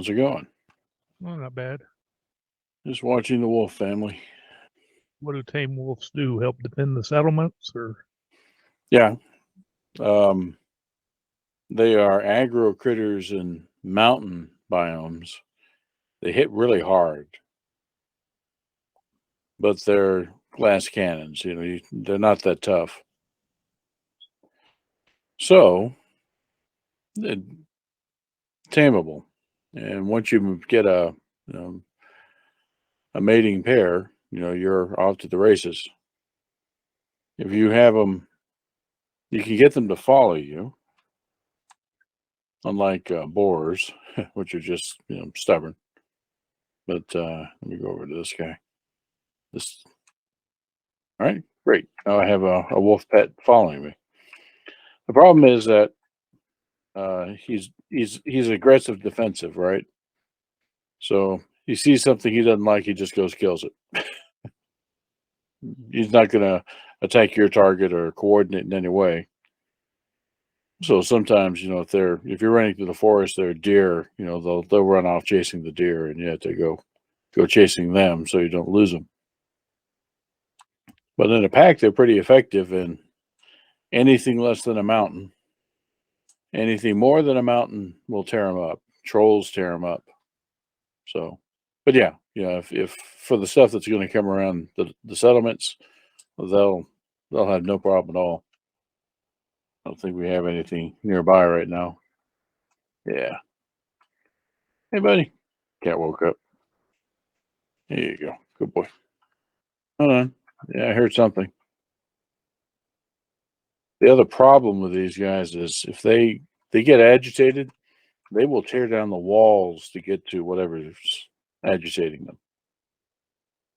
How's it going? Well, not bad. Just watching the wolf family. What do tame wolves do? Help defend the settlements, or Yeah. Um, they are aggro critters in mountain biomes. They hit really hard, but they're glass cannons. They're not that tough. So, they're tameable. And once you get a mating pair, you're off to the races. If you have them, you can get them to follow you, unlike boars, which are just stubborn. But let me go over to this guy. This, all right, great. Now I have a wolf pet following me. The problem is that he's aggressive, defensive, right? So he sees something he doesn't like, he just goes kills it. He's not going to attack your target or coordinate in any way. So sometimes, if you're running through the forest, there are deer. They'll run off chasing the deer, and you have to go chasing them so you don't lose them. But in a pack, they're pretty effective in anything less than a mountain. Anything more than a mountain will tear them up. Trolls tear them up. So, but yeah, if for the stuff that's going to come around the settlements, they'll have no problem at all. I don't think we have anything nearby right now. Yeah. Hey, buddy. Cat woke up. There you go. Good boy. Hold on. Yeah, I heard something. The other problem with these guys is if they get agitated, they will tear down the walls to get to whatever's agitating them.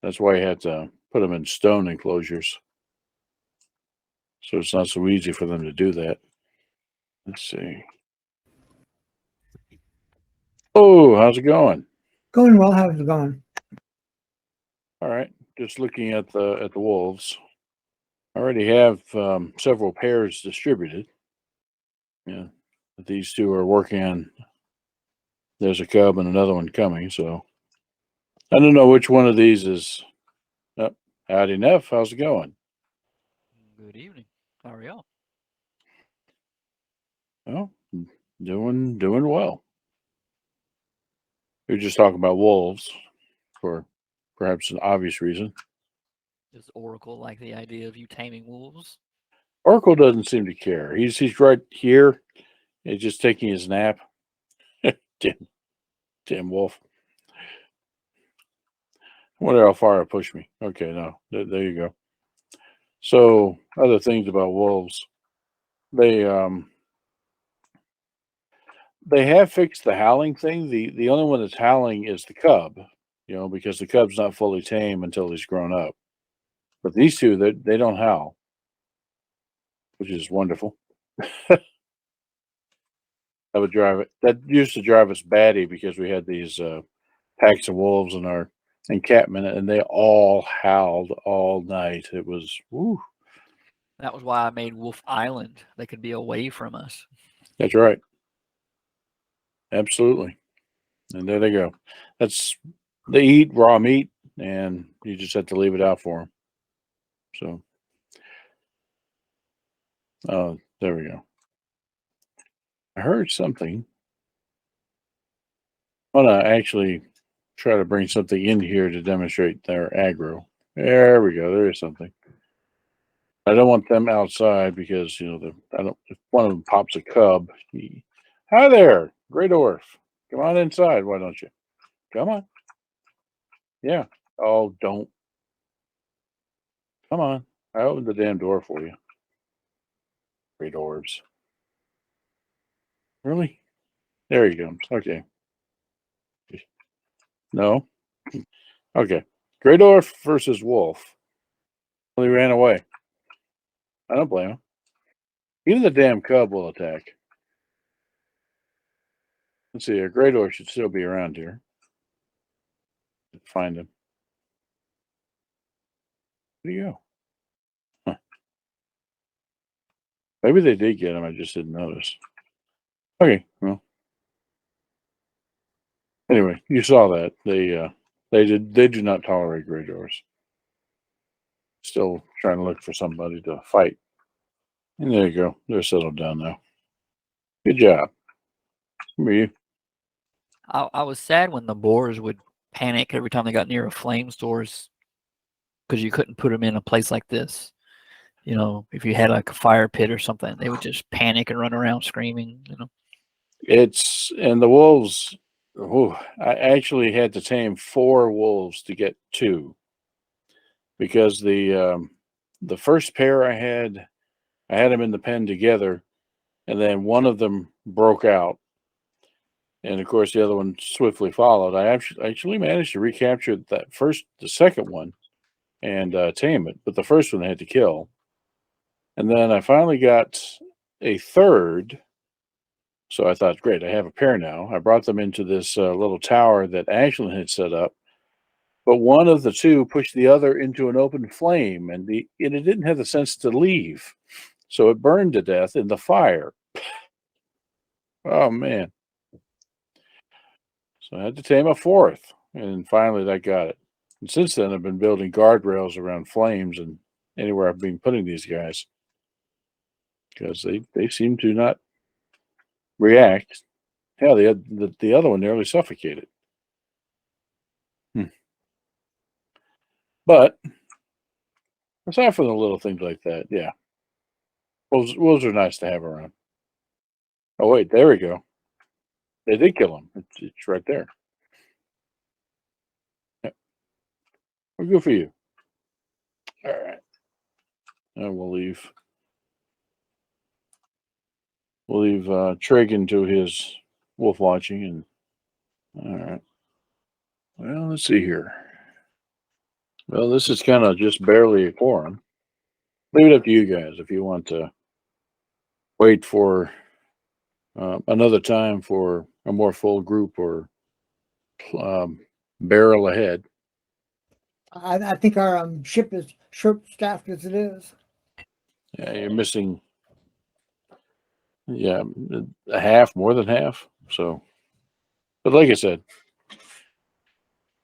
That's why you have to put them in stone enclosures. So it's not so easy for them to do that. Let's see. Oh, how's it going? Going well. How's it going? All right. Just looking at the wolves. I already have several pairs distributed. Yeah. These two are working on. There's a cub and another one coming, so I don't know which one of these is. Oh, howdy, Neff. How's it going? Good evening. How are y'all? Well, doing well. We were just talking about wolves for perhaps an obvious reason. Does Oracle like the idea of you taming wolves? Oracle doesn't seem to care. He's right here. He's just taking his nap. Damn wolf. I wonder how far it pushed me. Okay, no, there you go. So other things about wolves, they have fixed the howling thing. The only one that's howling is the cub, because the cub's not fully tame until he's grown up. But these two, they don't howl, which is wonderful. That used to drive us batty because we had these packs of wolves in our encampment, and they all howled all night. It was woo. That was why I made Wolf Island. They could be away from us. That's right. Absolutely. And there they go. They eat raw meat, and you just have to leave it out for them. So, there we go. I heard something. I want to actually try to bring something in here to demonstrate their aggro. There we go. There is something. I don't want them outside because I don't. If one of them pops a cub, hi there, Great Orf. Come on inside. Why don't you? Come on. Yeah. Oh, don't. Come on. I opened the damn door for you. Great orbs. Really? There he comes. Okay. No. Okay. Great Orf versus Wolf. Well, he ran away. I don't blame him. Even the damn cub will attack. Let's see. A Great Orf should still be around here. Find him. Where'd he go? Huh. Maybe they did get him. I just didn't notice. Okay. Well. Anyway, you saw that they do not tolerate gray doors. Still trying to look for somebody to fight. And there you go. They're settled down now. Good job. Who are you? I was sad when the boars would panic every time they got near a flame source because you couldn't put them in a place like this. You know, if you had like a fire pit or something, they would just panic and run around screaming. You know, And the wolves. Oh, I actually had to tame 4 wolves to get 2 because the first pair I had them in the pen together, and then one of them broke out, and of course the other one swiftly followed. I actually managed to recapture the second one, and tame it, but the first one I had to kill, and then I finally got a third. So I thought, great, I have a pair now. I brought them into this little tower that Ashlyn had set up, but one of the 2 pushed the other into an open flame, and it didn't have the sense to leave, so it burned to death in the fire. Oh man! So I had to tame a 4th, and finally that got it. And since then, I've been building guardrails around flames and anywhere I've been putting these guys because they seem to not react. Hell, the other one nearly suffocated. But aside from the little things like that, yeah, wolves are nice to have around. Oh wait, there we go. They did kill him. It's right there. Yep. Well, good for you. All right, and we'll leave. We'll leave Tragan to his wolf watching, and all right. Well, let's see here. Well, this is kind of just barely a quorum. Leave it up to you guys if you want to wait for another time for a more full group or barrel ahead. I think our ship is short-staffed as it is. Yeah, you're missing, yeah, a half, more than half. So, but like I said,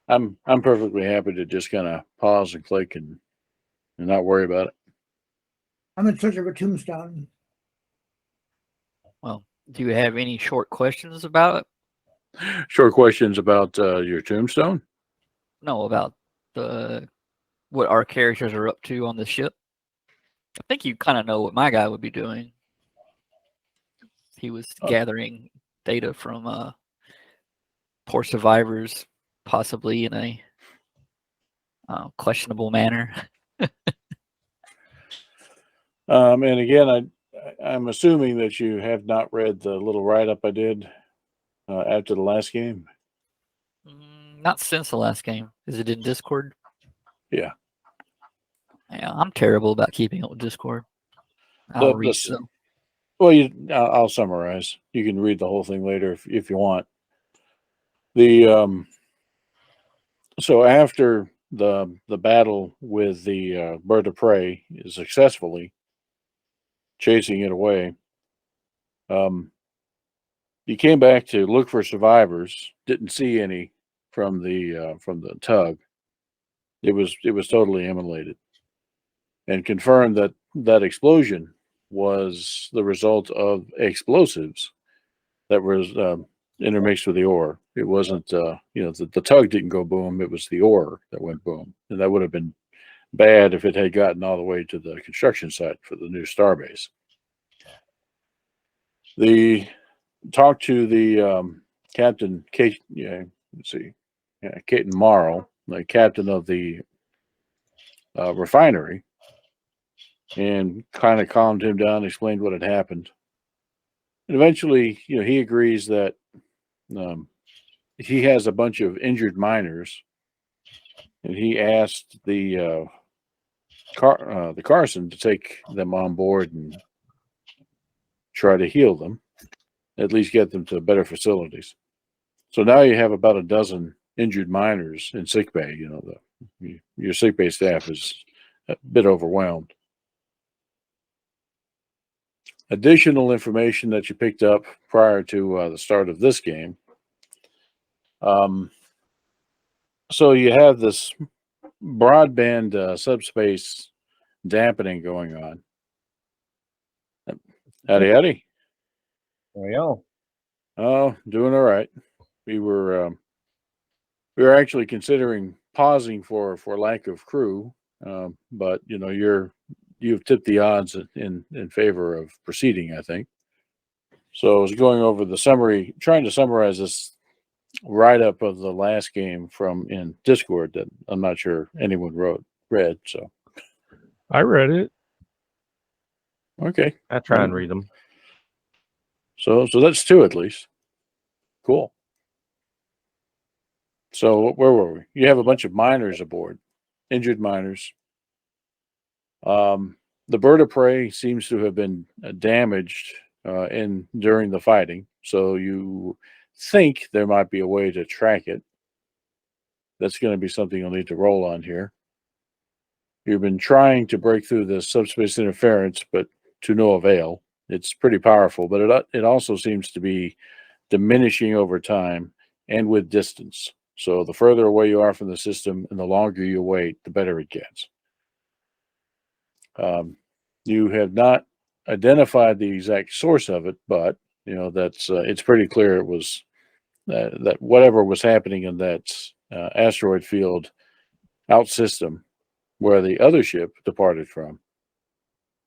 I'm perfectly happy to just kind of pause and click and not worry about it. I'm in search of a tombstone. well, do you have any short questions about it? Short questions about your tombstone. No, about what our characters are up to on the ship. I think you kind of know what my guy would be doing. He was gathering data from poor survivors, possibly in a questionable manner. And again, I'm assuming that you have not read the little write-up I did after the last game. Not since the last game. Is it in Discord? Yeah. Yeah, I'm terrible about keeping up with Discord. I'll read it, though. Well, I'll summarize. You can read the whole thing later if you want. So after the battle with the Bird of Prey is successfully chasing it away, you came back to look for survivors. Didn't see any from the tug. It was totally immolated, and confirmed that explosion was the result of explosives that was intermixed with the ore. It wasn't, the tug didn't go boom. It was the ore that went boom, and that would have been bad if it had gotten all the way to the construction site for the new starbase. The talk to the Captain Kate. Yeah, let's see, Caton Morrow, the captain of the refinery, and kind of calmed him down, explained what had happened. And eventually, he agrees that he has a bunch of injured miners, and he asked the Carson to take them on board and try to heal them, at least get them to better facilities. So now you have about a dozen injured miners in sickbay. Your sickbay staff is a bit overwhelmed. Additional information that you picked up prior to the start of this game So you have this broadband subspace dampening going on. Howdy, howdy. Well, Oh, doing all right. We were actually considering pausing for lack of crew, but you know you've tipped the odds in favor of proceeding, I think. So I was going over the summary, trying to summarize this write up of the last game from in Discord that I'm not sure anyone read. So I read it. okay, I try and read them. so that's two at least. Cool. So where were we? You have a bunch of miners aboard, injured miners. The Bird of Prey seems to have been damaged during the fighting, so you think there might be a way to track it. That's going to be something you'll need to roll on here. You've been trying to break through this subspace interference, but to no avail. It's pretty powerful, but it also seems to be diminishing over time and with distance. So the further away you are from the system and the longer you wait, the better it gets. You have not identified the exact source of it, but you know that's it's pretty clear it was that whatever was happening in that asteroid field out system where the other ship departed from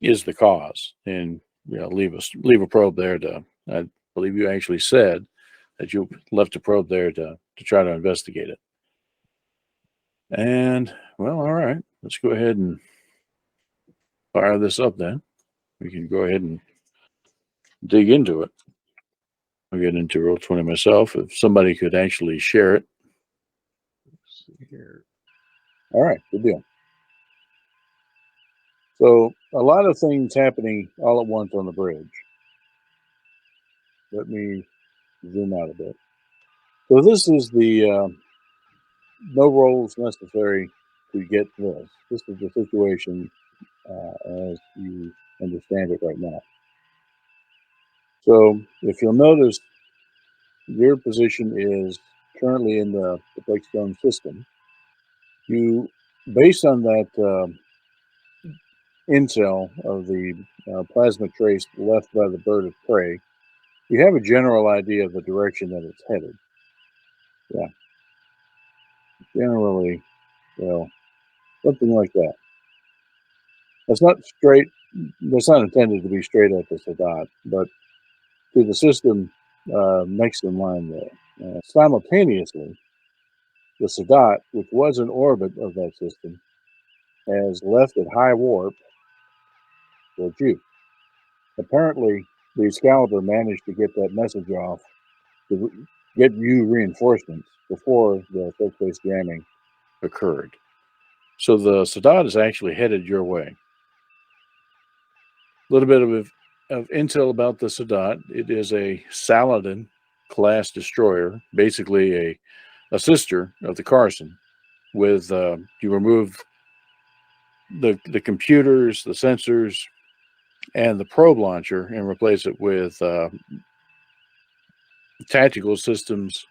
is the cause, and you know leave a probe there to. I believe you actually said that you left a probe there to try to investigate it. And well, all right, let's go ahead and fire this up then. We can go ahead and dig into it. I'll get into Roll20 myself. If somebody could actually share it. Let's see here. All right, good deal. So a lot of things happening all at once on the bridge. Let me zoom out a bit. So this is the no rolls necessary to get this. This is the situation as you understand it right now. So if you'll notice, your position is currently in the Blackstone system. You, based on that intel of the plasma trace left by the Bird of Prey, you have a general idea of the direction that it's headed. Yeah. Generally, well, something like that. That's not intended to be straight at the Sadat, but to the system next in line there. Simultaneously, the Sadat, which was in orbit of that system, has left at high warp towards you. Apparently, the Excalibur managed to get that message off to get you reinforcements before the subspace jamming occurred. So the Sadat is actually headed your way. A little bit of intel about the Sadat. It is a Saladin class destroyer, basically a sister of the Carson. With you remove the computers, the sensors, and the probe launcher, and replace it with tactical systems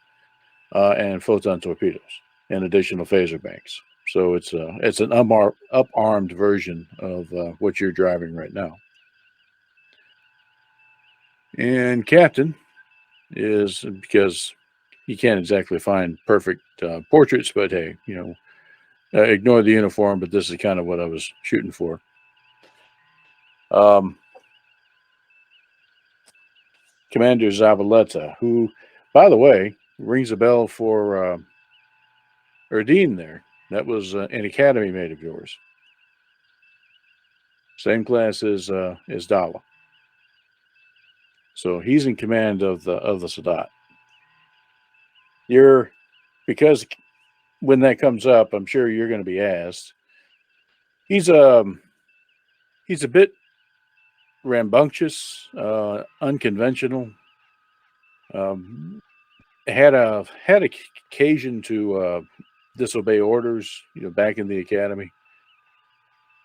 and photon torpedoes and additional phaser banks. So it's an up-armed version of what you're driving right now. And Captain is, because you can't exactly find perfect portraits, but hey, you know, ignore the uniform, but this is kind of what I was shooting for. Commander Zavaleta, who, by the way, rings a bell for Erdine there. That was an academy mate of yours. Same class as Dala. So he's in command of the Sadat. Because when that comes up, I'm sure you're going to be asked. He's a bit rambunctious, unconventional. Had occasion to disobey orders, you know, back in the academy.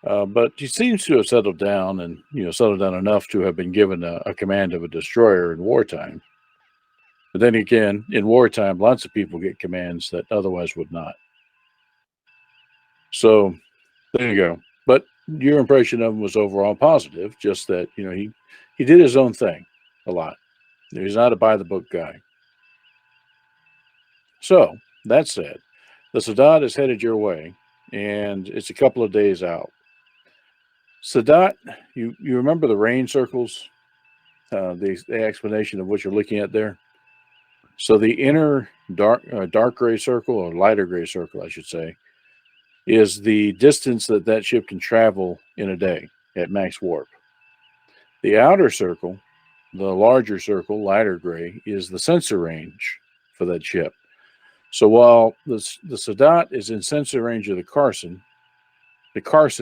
But he seems to have settled down, and settled down enough to have been given a command of a destroyer in wartime. But then again, in wartime, lots of people get commands that otherwise would not. So there you go. But your impression of him was overall positive, just that, he did his own thing a lot. He's not a by-the-book guy. So, that said, the Sadat is headed your way, and it's a couple of days out. Sadat, you remember the rain circles? The explanation of what you're looking at there? So the inner dark gray circle, or lighter gray circle, I should say, is the distance that ship can travel in a day at max warp. The outer circle, the larger circle, lighter gray, is the sensor range for that ship. So while the Sadat is in sensor range of the Carson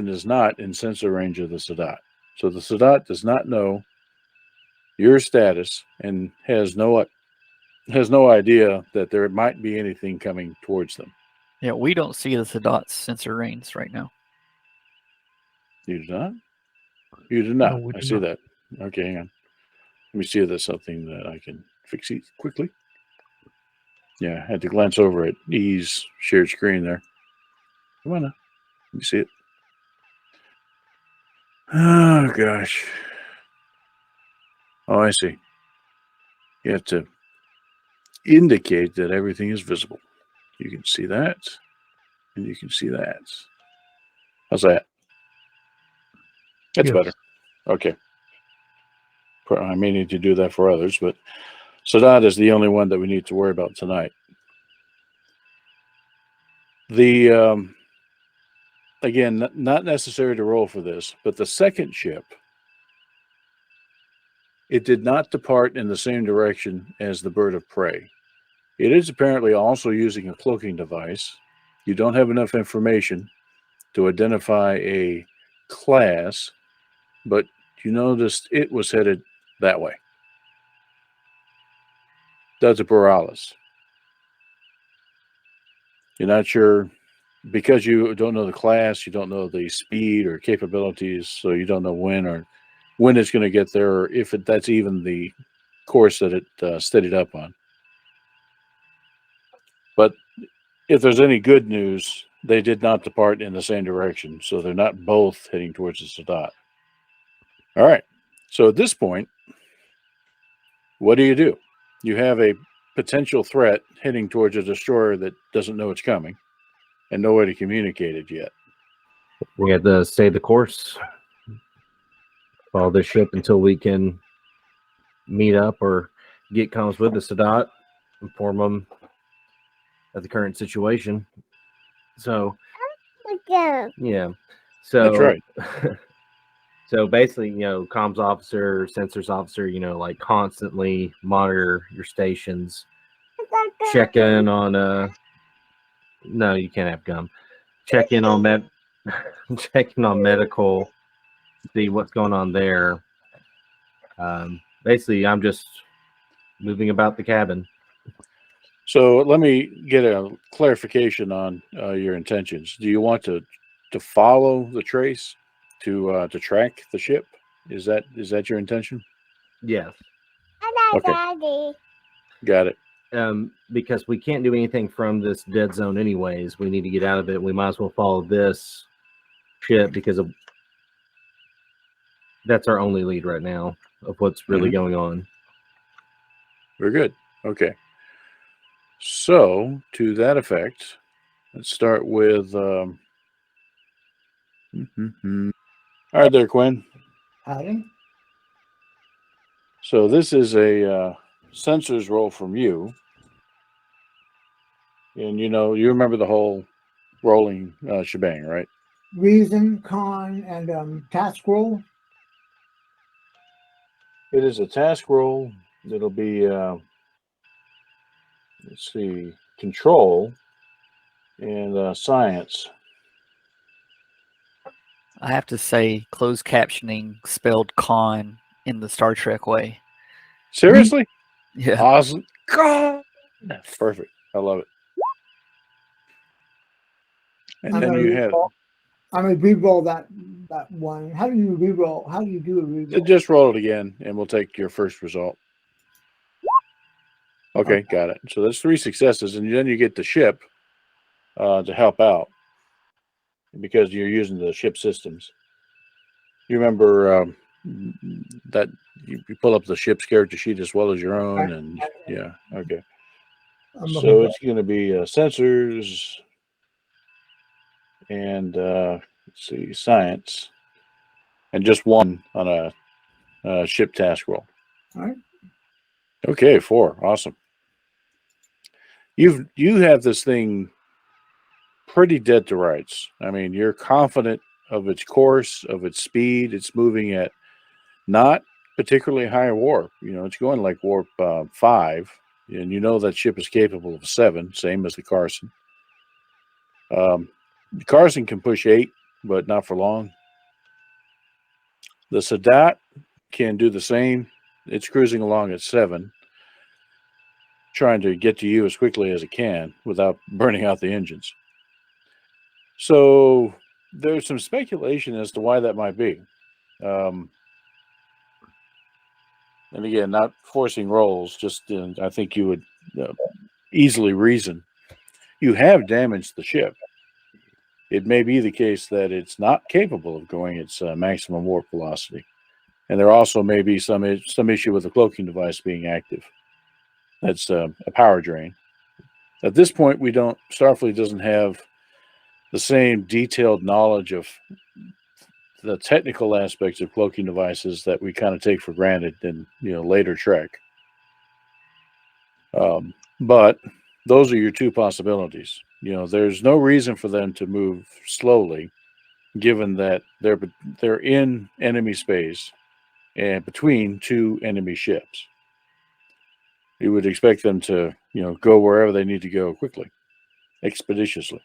is not in sensor range of the Sadat. So the Sadat does not know your status and has no idea that there might be anything coming towards them. Yeah, we don't see the Sadat's sensor range right now. You do not? You do not. No, we I do see not. that. Okay, hang on. Let me see if there's something that I can fix it quickly. Yeah, I had to glance over at E's shared screen there. Come on now. Let me see it. Oh, gosh. Oh, I see. You have to indicate that everything is visible. You can see that, and you can see that. How's that? That's Yes. better. Okay. I may need to do that for others, but Sadat is the only one that we need to worry about tonight. The again, not necessary to roll for this, but the second ship, it did not depart in the same direction as the Bird of Prey. It is apparently also using a cloaking device. You don't have enough information to identify a class, but you noticed it was headed that way. Delta Borealis. You're not sure because you don't know the class, you don't know the speed or capabilities, so you don't know when it's going to get there, or if that's even the course that it steadied up on. But if there's any good news, they did not depart in the same direction, so they're not both heading towards the Sadat. All right. So at this point, what do? You have a potential threat heading towards a destroyer that doesn't know it's coming, and nobody communicated yet. We have to stay the course. Follow the ship until we can meet up or get comms with the Sadat, inform them of the current situation. So, yeah. So That's right. So basically, comms officer, sensors officer, like constantly monitor your stations, check in on no, you can't have gum. Check in on checking on medical, see what's going on there. Basically, I'm just moving about the cabin. So let me get a clarification on your intentions. Do you want to follow the trace to track the ship? Is that your intention? Yes. Okay. Got it. Because we can't do anything from this dead zone anyways. We need to get out of it. We might as well follow this ship because that's our only lead right now of what's really going on. Very good. Okay. So to that effect, let's start with all right there, Quinn. Howdy. So this is a sensors roll from you. And you remember the whole rolling shebang, right? Reason, con, and task roll. It is a task roll. It'll be let's see, control and science. I have to say, closed captioning spelled con in the Star Trek way. Seriously? Yeah. Awesome. God. Perfect. I love it. And then you have I'm gonna re-roll that one. How do you re-roll? How do you do a re-roll? just roll it again, and we'll take your first result. Okay, got it. So that's 3 successes, and then you get the ship to help out because you're using the ship systems. You remember that you pull up the ship's character sheet as well as your own, and yeah, okay. I'm So looking it's going to be sensors and let's see, science, and just 1 on a ship task roll. All right. Okay, 4, awesome. You have this thing pretty dead to rights. I mean, you're confident of its course, of its speed. It's moving at not particularly high warp. You know, it's going like warp 5, and you know that ship is capable of 7, same as the Carson. The Carson can push 8, but not for long. The Sadat can do the same. It's cruising along at 7, trying to get to you as quickly as it can without burning out the engines. So there's some speculation as to why that might be. And again, not forcing rolls, just I think you would easily reason. You have damaged the ship. It may be the case that it's not capable of going its maximum warp velocity. And there also may be some issue with the cloaking device being active. That's a power drain. At this point, Starfleet doesn't have the same detailed knowledge of the technical aspects of cloaking devices that we kind of take for granted in later Trek. But those are your 2 possibilities. There's no reason for them to move slowly, given that they're in enemy space and between 2 enemy ships. You would expect them to go wherever they need to go quickly, expeditiously.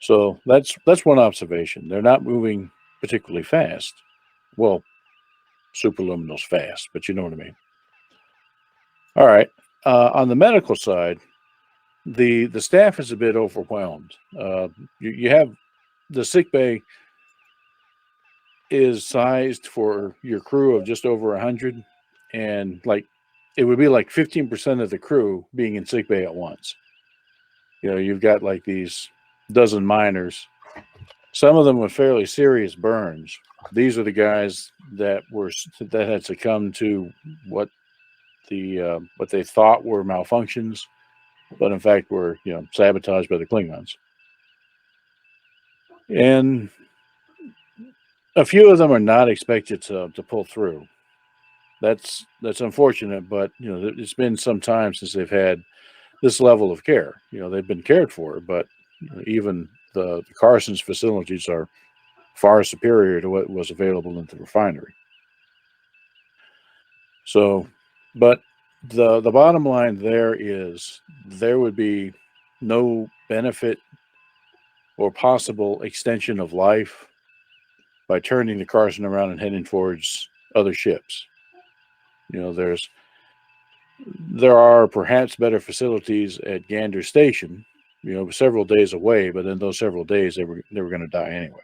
So that's one observation. They're not moving particularly fast. Well, superluminal's fast, but you know what I mean. All right. On the medical side, the staff is a bit overwhelmed. You have the sick bay is sized for your crew of just over 100, and it would be like 15% of the crew being in sick bay at once. You've got like these dozen miners, some of them with fairly serious burns. These are the guys that had succumbed to what they thought were malfunctions, but in fact were sabotaged by the Klingons. And a few of them are not expected to pull through. That's unfortunate, but it's been some time since they've had this level of care. They've been cared for, but even the Carson's facilities are far superior to what was available in the refinery. So, but the bottom line there is there would be no benefit or possible extension of life by turning the Carson around and heading towards other ships. There are perhaps better facilities at Gander Station, several days away, but in those several days they were going to die anyway.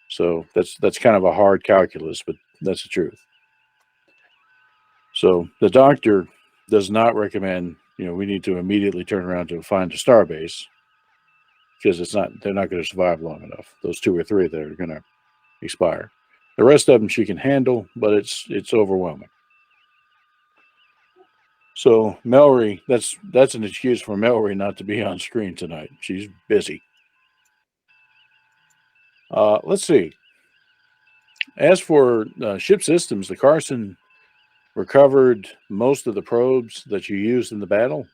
So that's kind of a hard calculus, but that's the truth. So the doctor does not recommend, we need to immediately turn around to find a starbase, because they're not going to survive long enough. Those 2 or 3 that are going to expire. The rest of them she can handle, but it's overwhelming. So Mallory, that's an excuse for Mallory not to be on screen tonight. She's busy. Let's see. As for ship systems, the Carson recovered most of the probes that you used in the battle.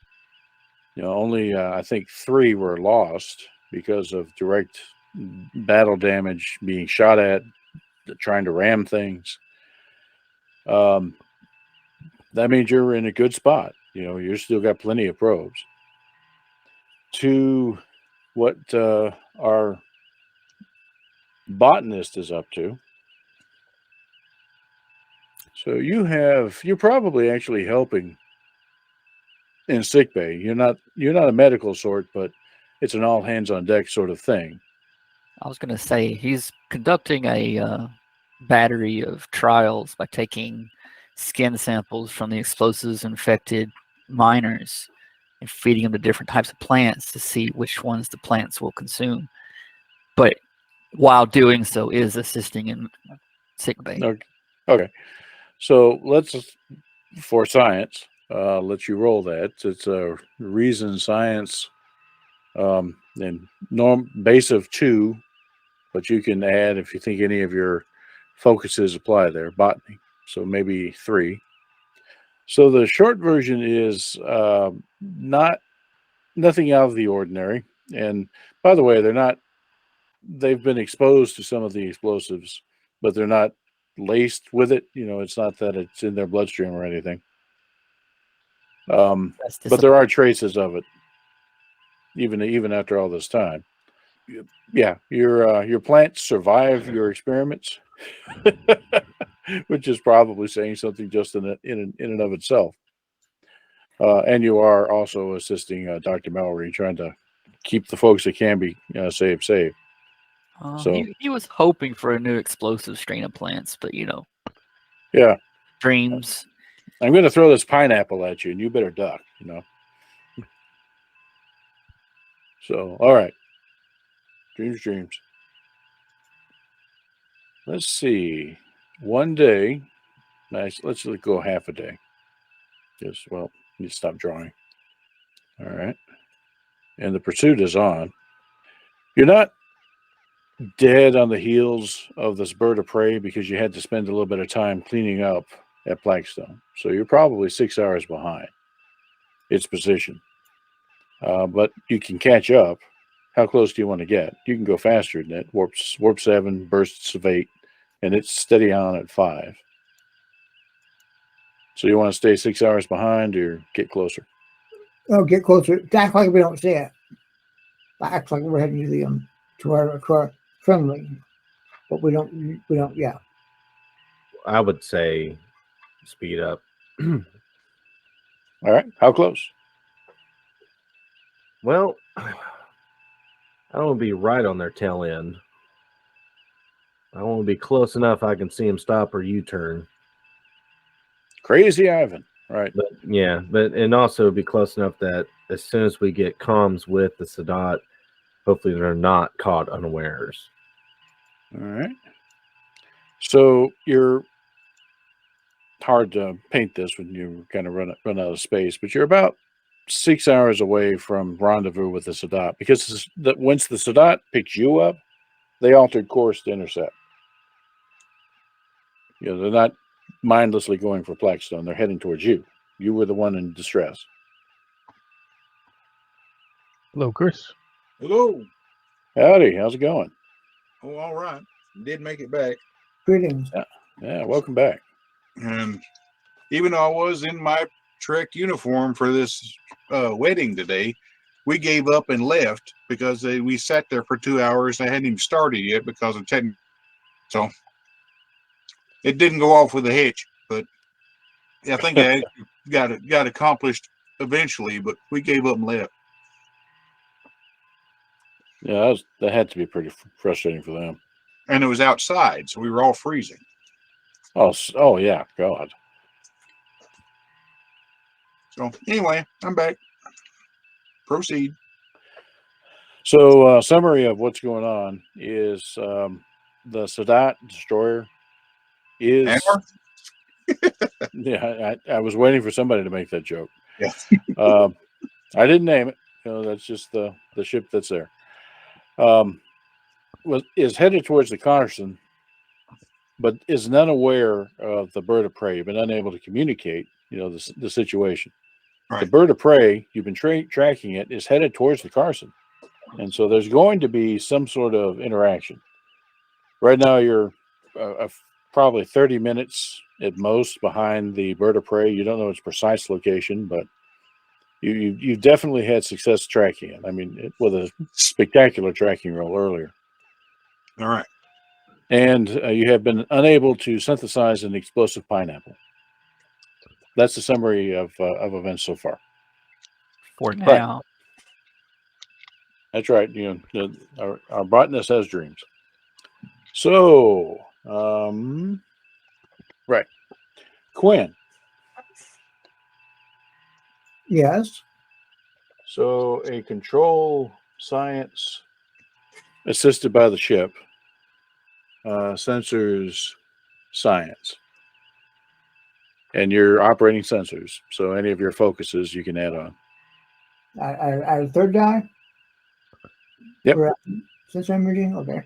Only I think 3 were lost because of direct battle damage, being shot at, trying to ram things. That means you're in a good spot. You're still got plenty of probes. To what our botanist is up to. So you're probably actually helping in sickbay. You're not a medical sort, but it's an all hands on deck sort of thing. I was going to say he's conducting a battery of trials by taking skin samples from the explosives infected miners and feeding them to different types of plants to see which ones the plants will consume. But while doing so is assisting in sick bay. Okay. So let's, for science, let you roll that. It's a reason science, and base of 2, but you can add if you think any of your focuses apply there. Botany, so maybe 3. So the short version is nothing out of the ordinary. And by the way, they've been exposed to some of the explosives, but they're not laced with it. It's not that it's in their bloodstream or anything. But there are traces of it, even after all this time. Yeah, your plants survive your experiments, which is probably saying something just in and of itself. And you are also assisting Dr. Mallory, trying to keep the folks that can be safe. So he was hoping for a new explosive strain of plants, but yeah, dreams. I'm going to throw this pineapple at you, and you better duck. So all right, dreams. Let's see. One day, nice. Let's go half a day. Just you stop drawing. All right, and the pursuit is on. You're not dead on the heels of this bird of prey because you had to spend a little bit of time cleaning up at Blackstone. So you're probably 6 hours behind its position. But you can catch up. How close do you want to get? You can go faster than it. Warp 7, bursts of 8, and it's steady on at 5. So you want to stay 6 hours behind or get closer? Oh, get closer. Act like we don't see it. Act like we're heading to the to our friendly, but we don't. Yeah. I would say speed up. All right. How close? Well, I don't want to be right on their tail end. I want to be close enough I can see him stop or U-turn. Crazy Ivan. Right. But yeah, and also be close enough that as soon as we get comms with the Sadat, hopefully they're not caught unawares. All right. So you're hard to paint this when you kind of run out of space, but you're about 6 hours away from rendezvous with the Sadat, because once the Sadat picks you up, they altered course to intercept. They're not mindlessly going for Blackstone. They're heading towards you. You were the one in distress. Hello, Chris. Hello. Howdy. How's it going? Oh, all right. Did make it back. Greetings. Yeah. Welcome back. And even though I was in my Trek uniform for this wedding today, we gave up and left because we sat there for 2 hours. I hadn't even started yet because of technical. So it didn't go off with a hitch, but I think I got accomplished eventually. But we gave up and left. Yeah, that had to be pretty frustrating for them. And it was outside, so we were all freezing. Oh yeah, God. So anyway, I'm back. Proceed. So summary of what's going on is the Sadat destroyer is. Yeah, I was waiting for somebody to make that joke. Yeah. I didn't name it. That's just the ship that's there. Is headed towards the Carson, but is not aware of the bird of prey. You've been unable to communicate, the situation. Right. The bird of prey, you've been tracking it, is headed towards the Carson. And so there's going to be some sort of interaction. Right now, you're probably 30 minutes at most behind the bird of prey. You don't know its precise location, but you've definitely had success tracking it. I mean, with a spectacular tracking roll earlier. All right. And you have been unable to synthesize an explosive pineapple. That's the summary of events so far. For now. That's right. Our botanist has dreams. So, right. Quinn. Yes. So a control science assisted by the ship, sensors science, and you're operating sensors. So any of your focuses you can add on. I third die. Yep. We're at sensor imaging. Okay.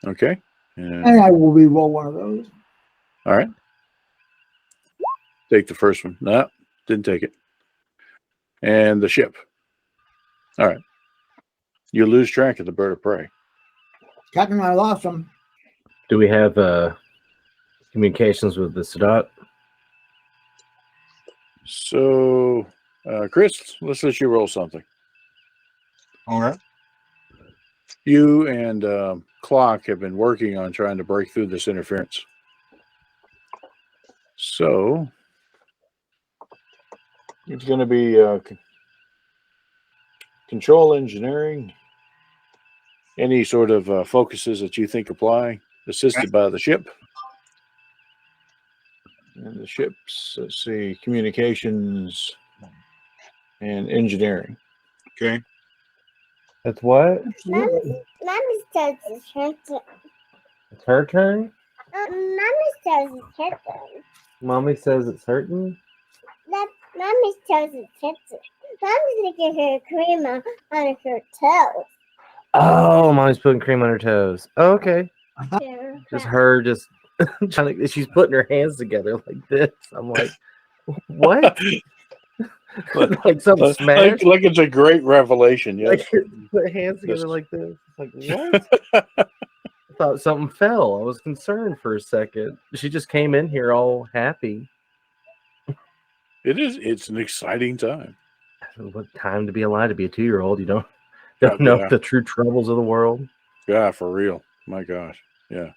Okay. And I will re-roll one of those. All right. Take the first one. No, didn't take it. And the ship. All right. You lose track of the bird of prey. Captain, I lost him. Do we have communications with the Sadat? So, Chris, let's let you roll something. All right. You and Clock have been working on trying to break through this interference. So, it's going to be control engineering, any sort of focuses that you think apply, assisted by the ship. And the ships, let's see, communications and engineering. Okay. That's what? Absolutely. Mommy says it's her turn. It's her turn? Mommy says it's her turn. Mommy says it's hurting? Mommy says it's her turn. Mommy's gonna get her cream on her toes. Oh, Mommy's putting cream on her toes. Oh, okay. Sure. Just her just trying to, she's putting her hands together like this. I'm like, what? Like something smashed? Like it's a great revelation. Yes. Like put hands together like this. It's like, what? I thought something fell. I was concerned for a second. She just came in here all happy. It is. It's an exciting time. What time to be alive, to be a 2-year-old? You don't know Yeah. the true troubles of the world. Yeah, for real. My gosh. Yeah.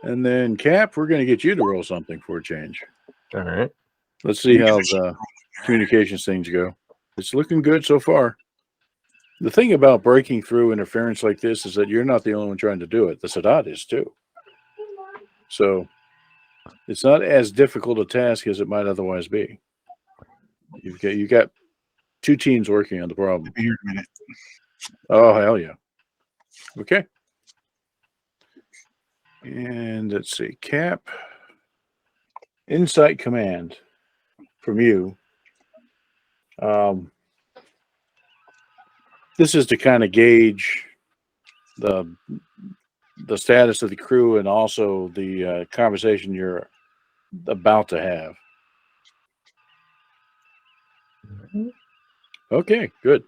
And then Cap, we're going to get you to roll something for a change. All right. Let's see how the communications things go. It's looking good so far. The thing about breaking through interference like this is that you're not the only one trying to do it. The Sadat is too. So it's not as difficult a task as it might otherwise be. You got 2 teams working on the problem. Here in a minute. Oh, hell yeah. Okay. And let's see. Cap. Insight command from you. This is to kind of gauge the status of the crew and also the conversation you're about to have. Okay, good.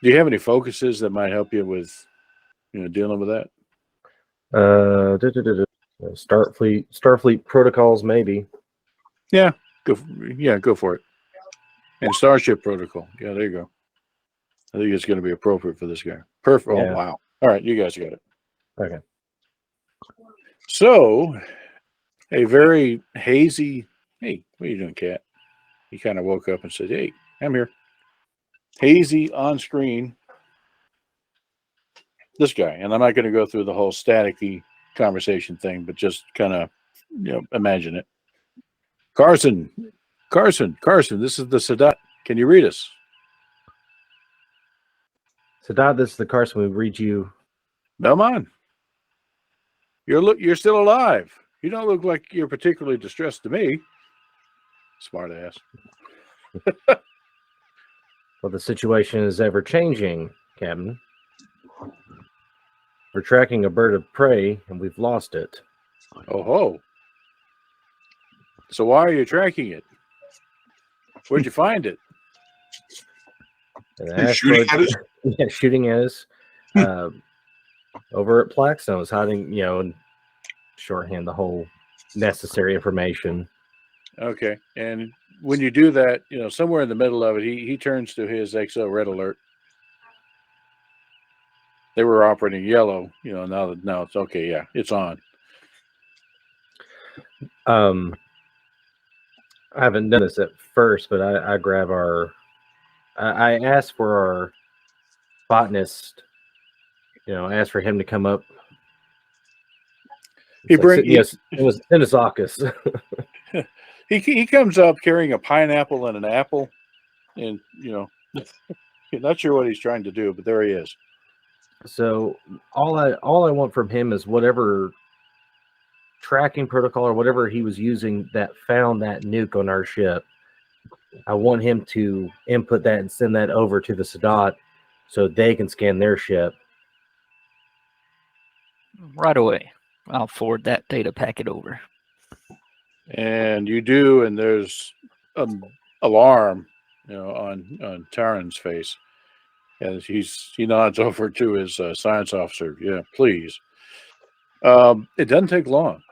Do you have any focuses that might help you with, dealing with that? Starfleet protocols, maybe. Go for it. And Starship Protocol. Yeah, there you go. I think it's going to be appropriate for this guy. Perfect. Yeah. Oh, wow. All right, you guys got it. Okay. So, a very hazy. Hey, what are you doing, Cat? He kind of woke up and said, "Hey, I'm here." Hazy on screen. This guy, and I'm not going to go through the whole staticky conversation thing, but just kind of, imagine it. Carson, this is the Sadat. Can you read us? Sadat, this is the Carson. We read you. Belmont, you're still alive. You don't look like you're particularly distressed to me. Smart ass. Well, the situation is ever changing, Captain. We're tracking a bird of prey, and we've lost it. Oh ho. So why are you tracking it? Where'd you find it? And Shooting at us? Yeah, shooting at us. Over at Plaxton, was hiding, and shorthand the whole necessary information. Okay. And when you do that, somewhere in the middle of it, he turns to his XO red alert. They were operating yellow, now it's okay. Yeah, it's on. I haven't done this at first, but I grab I asked for our botanist, I asked for him to come up, Yes, it was Sinisakis. He comes up carrying a pineapple and an apple, and you're not sure what he's trying to do, but there he is. So all I want from him is whatever tracking protocol or whatever he was using that found that nuke on our ship. I want him to input that and send that over to the Sadat so they can scan their ship. Right away. I'll forward that data packet over. And you do, and there's an alarm, on Taran's face, as he nods over to his science officer. Yeah, please. It doesn't take long.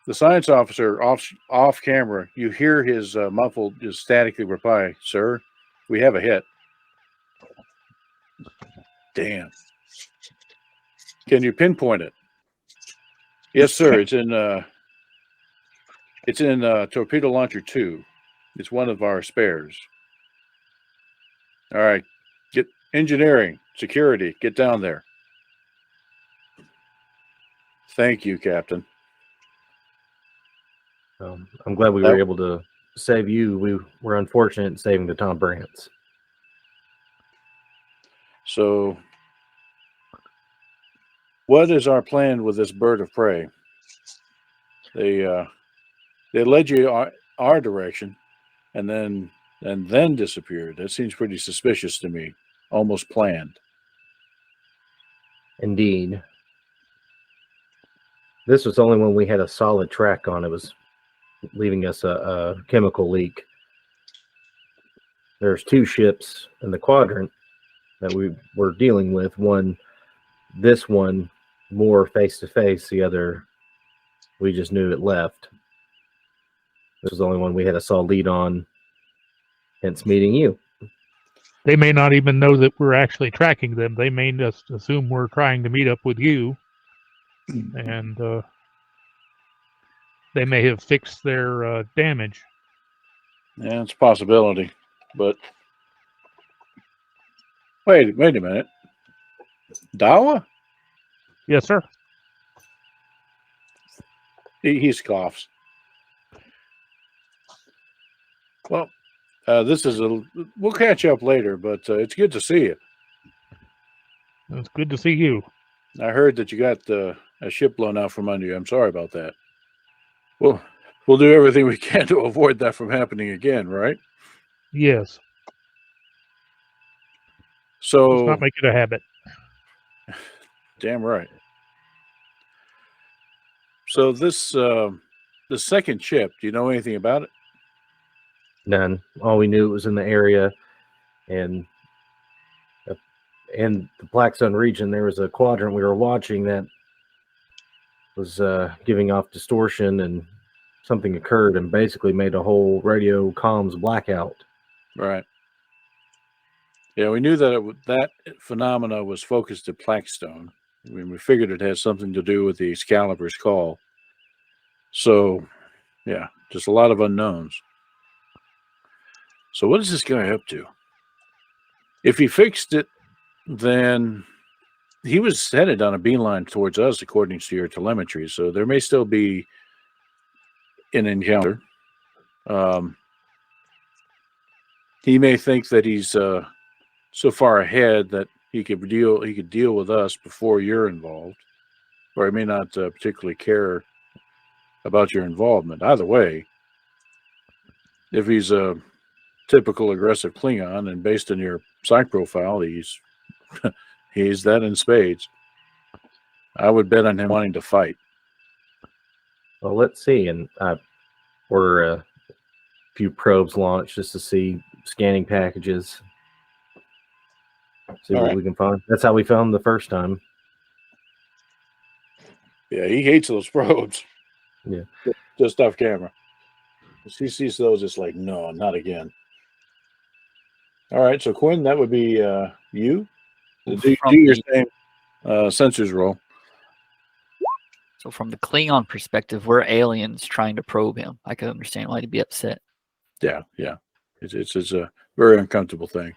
The science officer off camera, you hear his muffled, just statically reply, "Sir, we have a hit." Damn. Can you pinpoint it? Yes, sir. It's in torpedo launcher 2. It's one of our spares. All right. Get engineering, security, get down there. Thank you, Captain. I'm glad we were able to save you. We were unfortunate in saving the Tom Brants. So, what is our plan with this bird of prey? They led you our direction, and then disappeared. That seems pretty suspicious to me. Almost planned. Indeed. This was only when we had a solid track on. It was leaving us a chemical leak. There's 2 ships in the quadrant that we were dealing with. This one more face to face. The other, we just knew it left. This was the only one we had a solid lead on. Hence meeting you. They may not even know that we're actually tracking them. They may just assume we're trying to meet up with you, and they may have fixed their damage. Yeah, it's a possibility. But wait a minute. Dawa? Yes, sir. He scoffs. Well, we'll catch up later, but it's good to see you. It's good to see you. I heard that you got a ship blown out from under you. I'm sorry about that. Well, we'll do everything we can to avoid that from happening again, right? Yes. So, let's not make it a habit. Damn right. So this the second ship, do you know anything about it? None. All we knew it was in the area, and in the Black Sun region, there was a quadrant we were watching that was giving off distortion, and something occurred and basically made a whole radio comms blackout. Right. Yeah, we knew that that phenomena was focused at Blackstone. I mean, we figured it had something to do with the Excalibur's call. So, yeah, just a lot of unknowns. So what is this guy up to? If he fixed it, then he was headed on a beeline towards us, according to your telemetry. So there may still be an encounter. He may think that he's so far ahead that he could deal with us before you're involved, or he may not particularly care about your involvement. Either way, if he's a typical aggressive Klingon and based on your psych profile, he's he's that in spades. I would bet on him wanting to fight. Well, let's see, and order a few probes launched just to see scanning packages. See what we can find. That's how we found them the first time. Yeah, he hates those probes. Yeah. Just off camera. He sees those, it's like, no, not again. All right, so Quinn, that would be you. Do your same sensors roll. So from the Klingon perspective, we're aliens trying to probe him. I can understand why he'd be upset. Yeah. It's a very uncomfortable thing.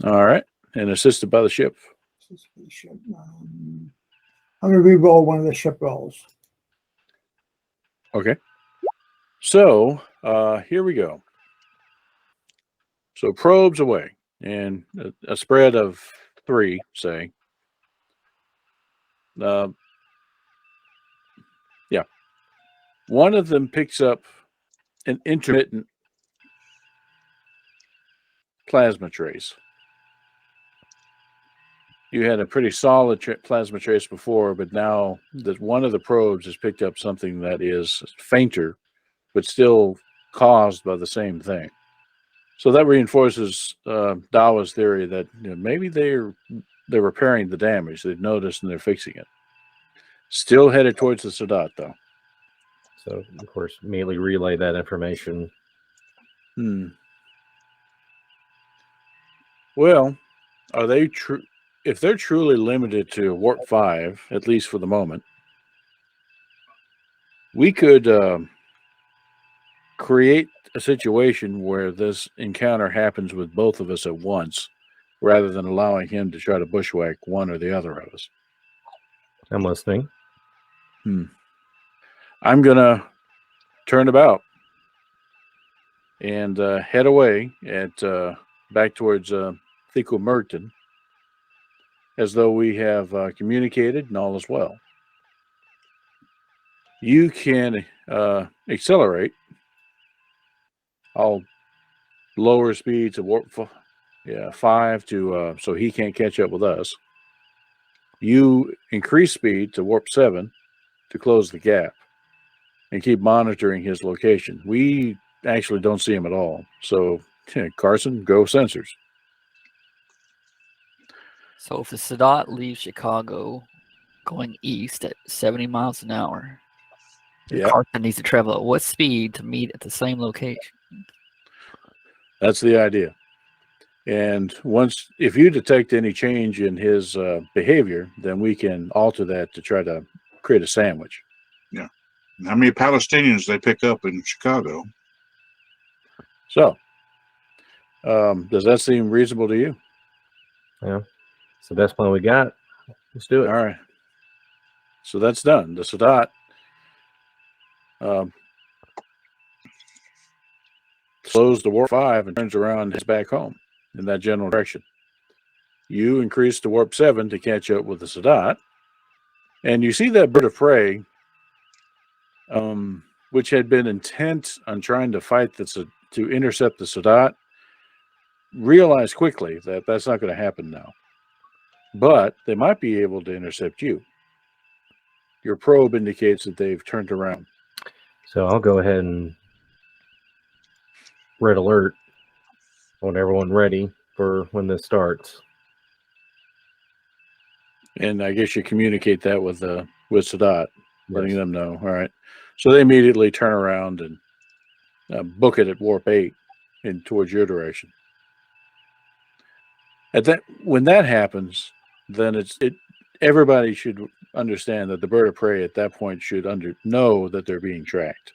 All right, and assisted by the ship. I'm going to re-roll one of the ship rolls. Okay. So here we go. So probes away, and a spread of 3, say. Yeah. One of them picks up an intermittent plasma trace. You had a pretty solid plasma trace before, but now that one of the probes has picked up something that is fainter, but still caused by the same thing. So that reinforces Dawa's theory that maybe they're repairing the damage they've noticed and they're fixing it. Still headed towards the Sadat, though. So, of course, immediately relay that information. Well, are they true? If they're truly limited to warp 5, at least for the moment, we could create a situation where this encounter happens with both of us at once, rather than allowing him to try to bushwhack one or the other of us. I'm listening. I'm gonna turn about and head away at back towards Thiku Merton, as though we have communicated and all is well. You can accelerate. I'll lower speed to warp 5 to so he can't catch up with us. You increase speed to warp 7 to close the gap and keep monitoring his location. We actually don't see him at all. So, Carson, go sensors. So if the Sadat leaves Chicago going east at 70 miles an hour, Carson needs to travel at what speed to meet at the same location? That's the idea. And if you detect any change in his behavior, then we can alter that to try to create a sandwich. Yeah. How many Palestinians they pick up in Chicago? So, does that seem reasonable to you? Yeah. It's the best plan we got. Let's do it. All right. So that's done. The Sadat slows to warp 5 and turns around and heads back home in that general direction. You increase to warp 7 to catch up with the Sadat, and you see that bird of prey, which had been intent on trying to fight to intercept the Sadat, realize quickly that that's not going to happen now. But they might be able to intercept you. Your probe indicates that they've turned around. So I'll go ahead and red alert. I want everyone ready for when this starts. And I guess you communicate that with Sadat, letting them know. All right. So they immediately turn around and book it at warp 8 and towards your direction. When that happens, then everybody should understand that the bird of prey at that point should know that they're being tracked.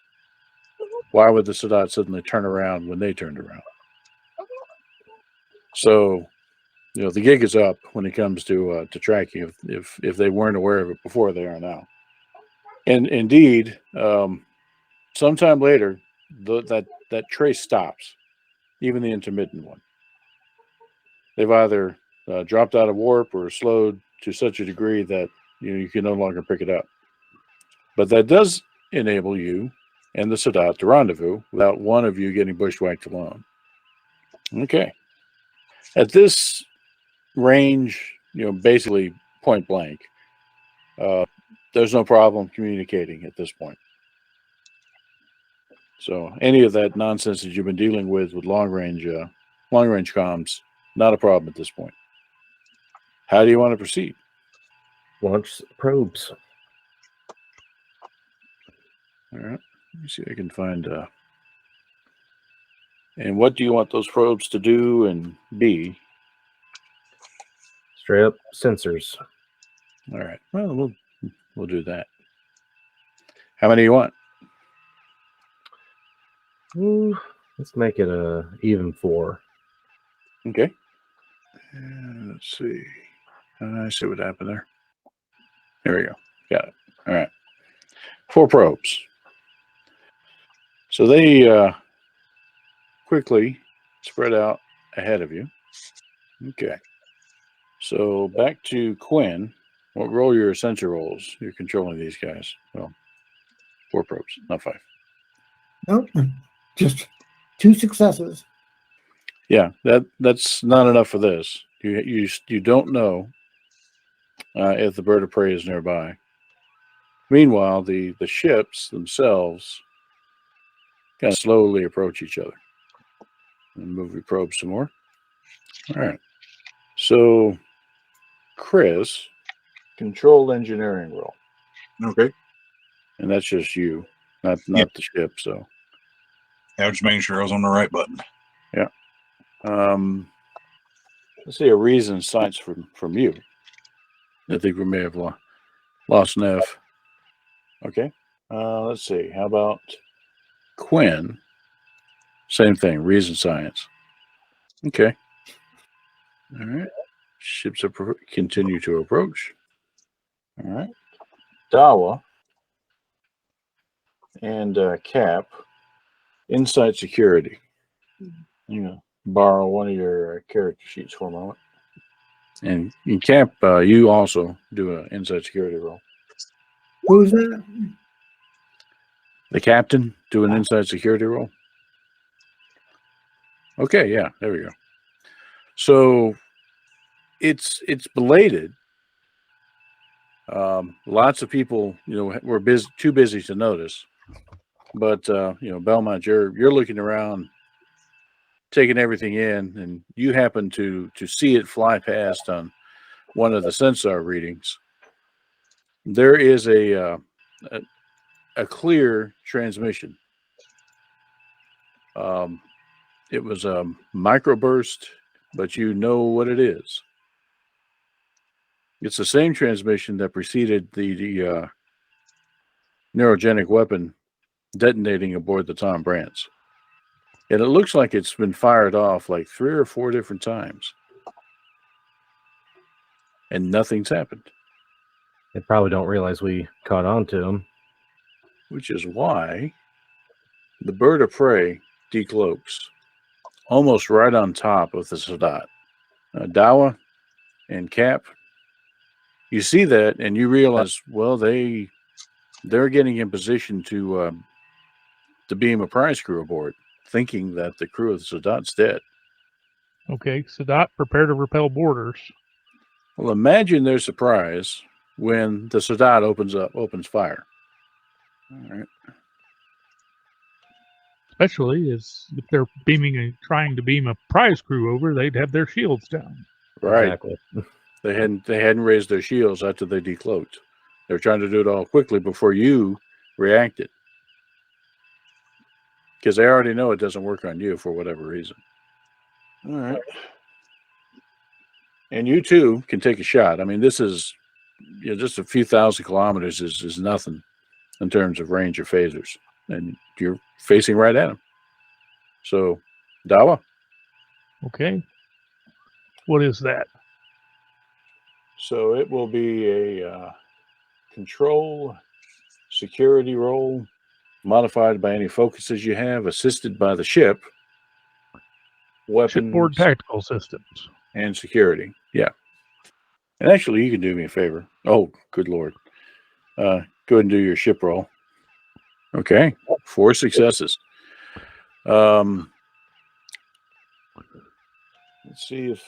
Why would the Sadat suddenly turn around when they turned around? So, the gig is up when it comes to tracking. If they weren't aware of it before, they are now. And indeed, sometime later, that trace stops, even the intermittent one. They've either dropped out of warp or slowed to such a degree that you can no longer pick it up. But that does enable you and the Sadat to rendezvous without one of you getting bushwhacked alone. Okay. At this range, basically point blank, there's no problem communicating at this point. So any of that nonsense that you've been dealing with long range comms, not a problem at this point. How do you want to proceed? Launch probes. All right. Let me see if I can find. And what do you want those probes to do and be? Straight up sensors. All right. Well, we'll do that. How many do you want? Ooh, let's make it a even 4. Okay. Let's see. I see what happened there. There we go. Got it. All right. 4 probes. So they quickly spread out ahead of you. Okay. So back to Quinn. What roll your sensor rolls? You're controlling these guys. Well, 4 probes, not 5. Nope. Just 2 successes. Yeah, that's not enough for this. You don't know if the bird of prey is nearby. Meanwhile, the ships themselves kind of slowly approach each other. And move your probe some more. All right. So, Chris, control engineering roll, Okay. and that's just you, not Yeah. the ship. So, I was just making sure I was on the right button. let's see a reason science from you. I think we may have lost an F. Okay. Let's see. How about Quinn? Same thing. Reason science. Okay. All right. Ships continue to approach. All right. Dawa and Cap. Inside security. Borrow one of your character sheets for a moment. And in Cap, you also do an inside security roll. Who's that? The captain do an inside security roll. Okay, yeah, there we go. So it's belated. Lots of people, were too busy to notice. But Belmont, you're looking around, taking everything in, and you happen to see it fly past on one of the sensor readings. There is a clear transmission. It was a microburst, but you know what it is. It's the same transmission that preceded the neurogenic weapon detonating aboard the Tom Brants. And it looks like it's been fired off like 3 or 4 different times. And nothing's happened. They probably don't realize we caught on to them. Which is why the bird of prey decloaks almost right on top of the Sadat. Dawa and Cap, you see that and you realize, well, they're getting in position to beam a prize crew aboard, thinking that the crew of the Sadat's dead. Okay, Sadat, prepare to repel boarders. Well, imagine their surprise when the Sadat opens fire. All right. Especially as if they're trying to beam a prize crew over, they'd have their shields down. Right. Exactly. They hadn't raised their shields after they decloaked. They were trying to do it all quickly before you reacted. Because they already know it doesn't work on you for whatever reason. All right. And you too can take a shot. I mean, this is just a few thousand kilometers is nothing in terms of range of phasers. And you're facing right at them. So, Dawa. Okay. What is that? So it will be a control security roll modified by any focuses you have, assisted by the ship, weapons, Shipboard tactical systems, and security. Yeah. And actually, you can do me a favor. Oh, good Lord. Go ahead and do your ship roll. Okay. 4 successes. Let's see if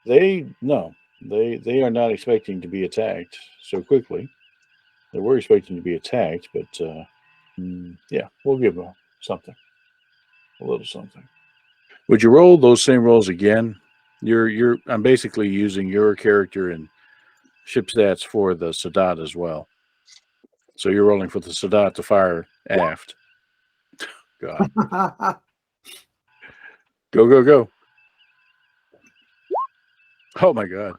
they are not expecting to be attacked so quickly. They were expecting to be attacked, but yeah, we'll give them something, a little something. Would you roll those same rolls again? I'm basically using your character and ship stats for the Sadat as well. So you're rolling for the Sadat to fire aft. God. Go. Oh my God.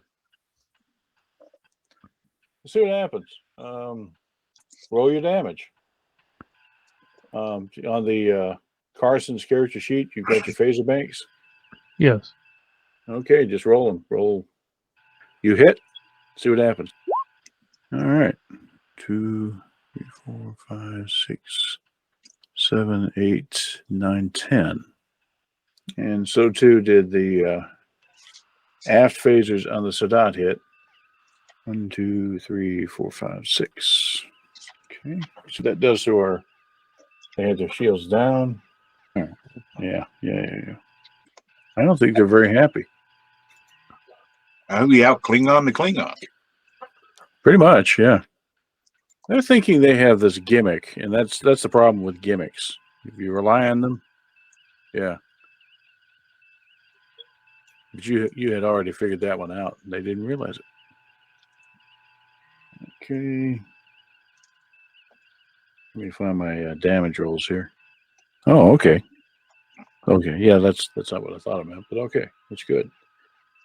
Let's see what happens. Roll your damage. On the Carson's character sheet, you've got your phaser banks. yes. Okay, just roll them. Roll. You hit. See what happens. All right. 2, 3, 4, 5, 6, 7, 8, 9, 10. And so too did the aft phasers on the Sadat hit. 1, 2, 3, 4, 5, 6. Okay. So that does to our. They had their shields down. Yeah. I don't think they're very happy. We out Klingon to Klingon. Pretty much, yeah. They're thinking they have this gimmick, and that's the problem with gimmicks. If you rely on them, yeah. But you had already figured that one out, and they didn't realize it. Okay. Let me find my damage rolls here. Oh, okay. Okay, yeah, that's not what I thought it meant, but okay, that's good.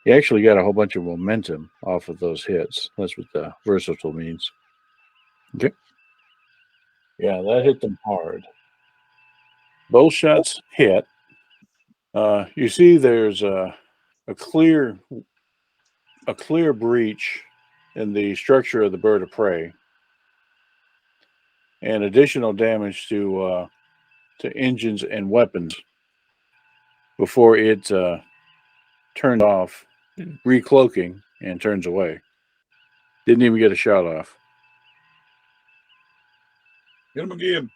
You actually got a whole bunch of momentum off of those hits. That's what the versatile means. Okay. Yeah, that hit them hard. Both shots hit. You see there's a clear breach in the structure of the Bird of Prey, and additional damage to engines and weapons before it turned off, recloaking, and turns away. Didn't even get a shot off. Hit him again.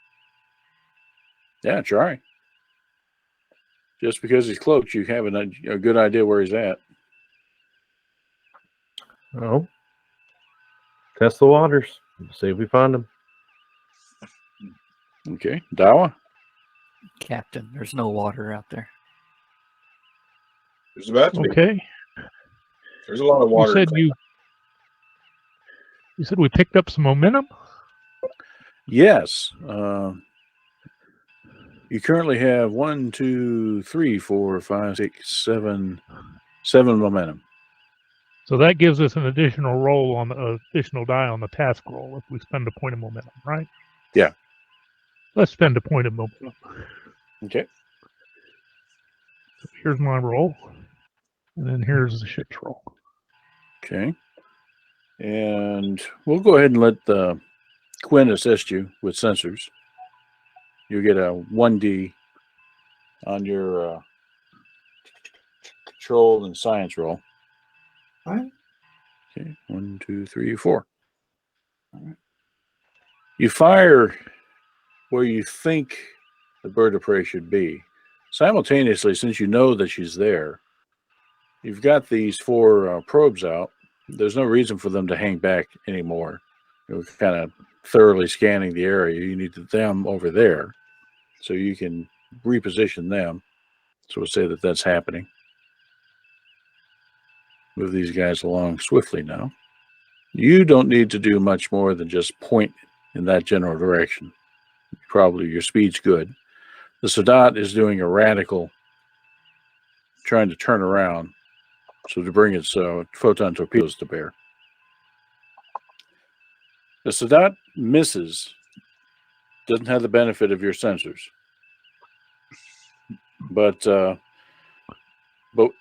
Yeah, try. Just because he's cloaked, you have a good idea where he's at. Oh, test the waters. See if we find him. Okay, Dawa. Captain, there's no water out there. There's about to be. Okay. There's a lot of water. You said we picked up some momentum? Yes. You currently have 1, 2, 3, 4, 5, 6, 7 momentum. So that gives us an additional roll on the additional die on the task roll if we spend a point of momentum, right? Yeah. Let's spend a point of momentum. Okay. So here's my roll, and then here's the ship's roll. Okay. And we'll go ahead and let Quinn assist you with sensors. You get a 1D on your control and science roll. All right. Okay, 1, 2, 3, 4. All right. You fire where you think the Bird of Prey should be. Simultaneously, since you know that she's there, you've got these 4 probes out. There's no reason for them to hang back anymore. You're kind of thoroughly scanning the area. You need them over there so you can reposition them. So we'll say that that's happening. Move these guys along swiftly now. You don't need to do much more than just point in that general direction. Probably your speed's good. The Sadat is doing a radical, trying to turn around, so to bring its photon torpedoes to bear. The Sadat misses, doesn't have the benefit of your sensors. But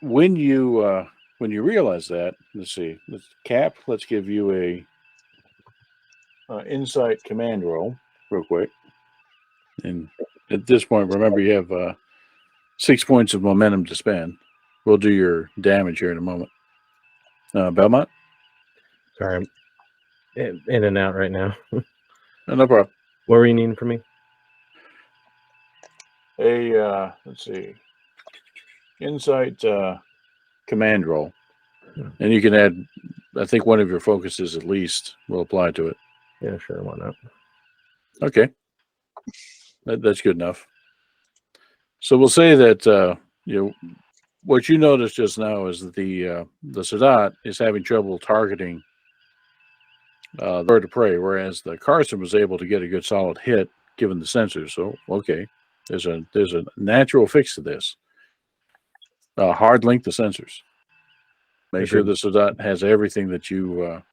when you realize that, let's see, Cap, let's give you a insight command roll real quick. And at this point, remember you have 6 points of momentum to spend. We'll do your damage here in a moment. Belmont? Sorry, I'm in and out right now. No problem. What were you needing from me? Let's see, insight command roll. And you can add, I think one of your focuses at least will apply to it. Yeah, sure, why not? Okay. That's good enough. So we'll say that what you noticed just now is that the Sadat is having trouble targeting the Bird of Prey, whereas the Carson was able to get a good solid hit given the sensors. So okay, there's a natural fix to this. Hard link the sensors. Make sure the Sadat has everything that you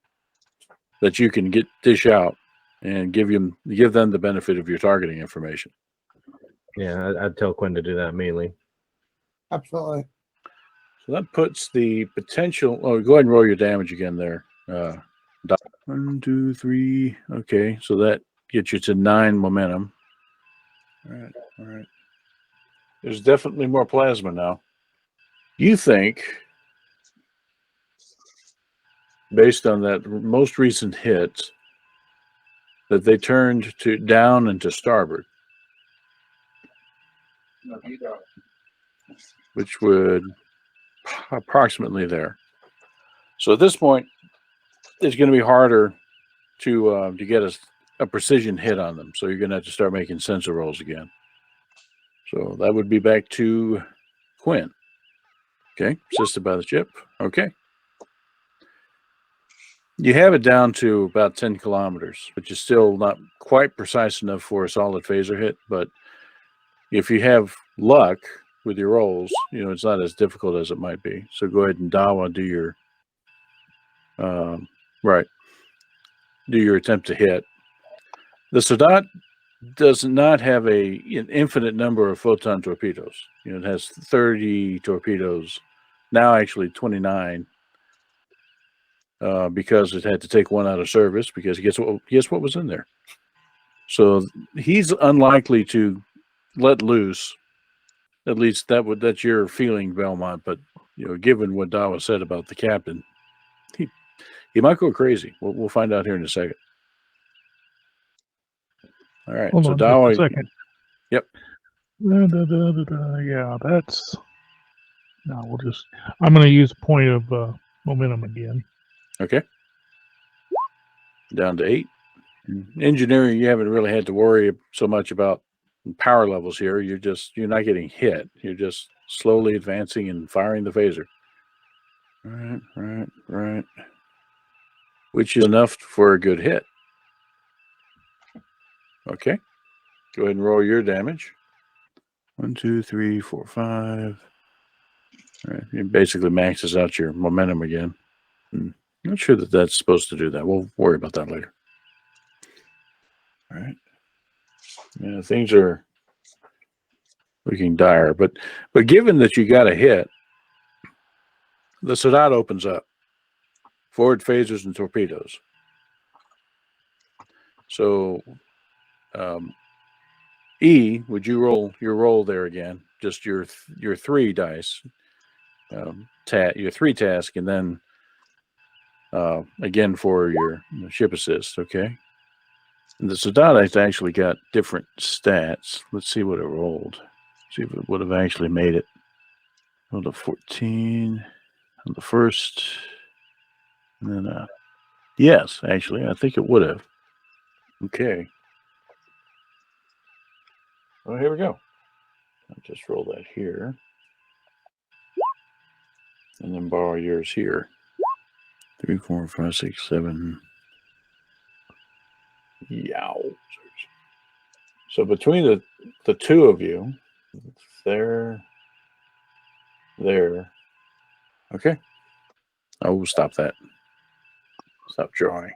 can dish out, and give them the benefit of your targeting information. Yeah, I'd tell Quinn to do that immediately. 1, 2, 3. Okay, so that gets you to 9 momentum. All right, all right. There's definitely more plasma now. You think, based on that most recent hit, that they turned to down and to starboard, which would approximately there. So at this point, it's going to be harder to get a precision hit on them. So you're going to have to start making sensor rolls again. So that would be back to Quinn. Okay, assisted by the ship. Okay. You have it down to about 10 kilometers, which is still not quite precise enough for a solid phaser hit. But if you have luck with your rolls, it's not as difficult as it might be. So go ahead and Dawa, do your do your attempt to hit. The Sadat does not have an infinite number of photon torpedoes. It has 30 torpedoes, now actually 29, because it had to take one out of service because guess what was in there. So he's unlikely to let loose. At least that's your feeling, Belmont. But given what Dawa said about the captain, he might go crazy. We'll find out here in a second. All right. Hold so on Dawa, just a second. Yep. Yeah, that's. No, I'm going to use point of momentum again. Okay. Down to 8. Engineering, you haven't really had to worry so much about power levels here. You're not getting hit. You're just slowly advancing and firing the phaser. Right. Which is enough for a good hit. Okay. Go ahead and roll your damage. 1, 2, 3, 4, 5. All right. It basically maxes out your momentum again. Not sure that that's supposed to do that. We'll worry about that later. All right. Yeah, things are looking dire, but given that you got a hit, the Sadat opens up. Forward phasers and torpedoes. So, E, would you roll your roll there again? Just your 3 dice, your 3 task, and then again for your ship assist. Okay. And the Sadat actually got different stats. Let's see what it rolled. See if it would have actually made it. Rolled a 14 on the first, and then yes, actually, I think it would have. Okay. Well, here we go. I'll just roll that here. And then borrow yours here. 3, 4, 5, 6, 7. Yow. So between the two of you, there. Okay. I will stop that. Stop drawing.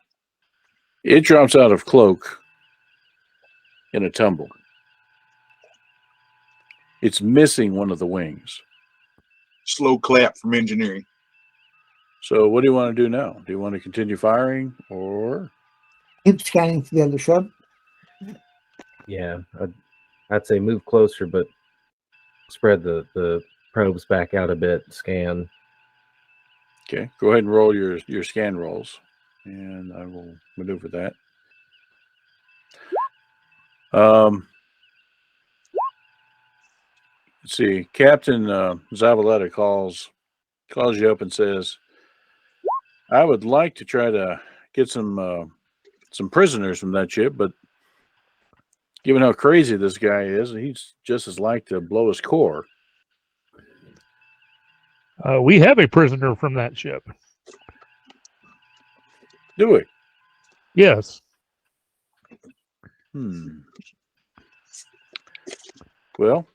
It drops out of cloak in a tumble. It's missing one of the wings. Slow clap from engineering. So what do you want to do now? Do you want to continue firing or? Keep scanning for the other ship. Yeah, I'd say move closer, but spread the probes back out a bit. Scan. Okay, go ahead and roll your scan rolls, and I will maneuver that. Let's see. Captain Zavaleta calls you up and says, "I would like to try to get some prisoners from that ship, but given how crazy this guy is, he's just as like to blow his core." We have a prisoner from that ship. Do we? Yes. Well,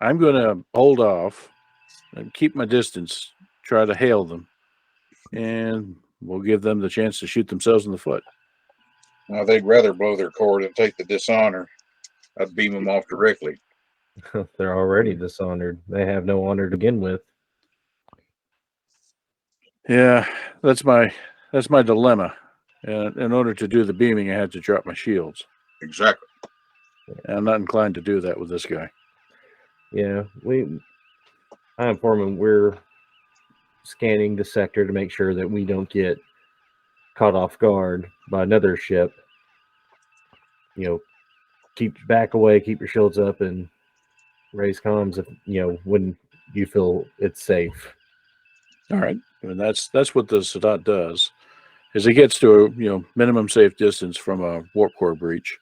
I'm going to hold off and keep my distance, try to hail them, and we'll give them the chance to shoot themselves in the foot. Now, they'd rather blow their core than take the dishonor. I'd beam them off directly. They're already dishonored. They have no honor to begin with. Yeah, that's my that's my dilemma. And in order to do the beaming, I had to drop my shields. Exactly. And I'm not inclined to do that with this guy. Yeah, I inform him we're scanning the sector to make sure that we don't get caught off guard by another ship. Back away, keep your shields up, and raise comms if when you feel it's safe. All right. I mean, that's what the Sadat does. Is it gets to a minimum safe distance from a warp core breach,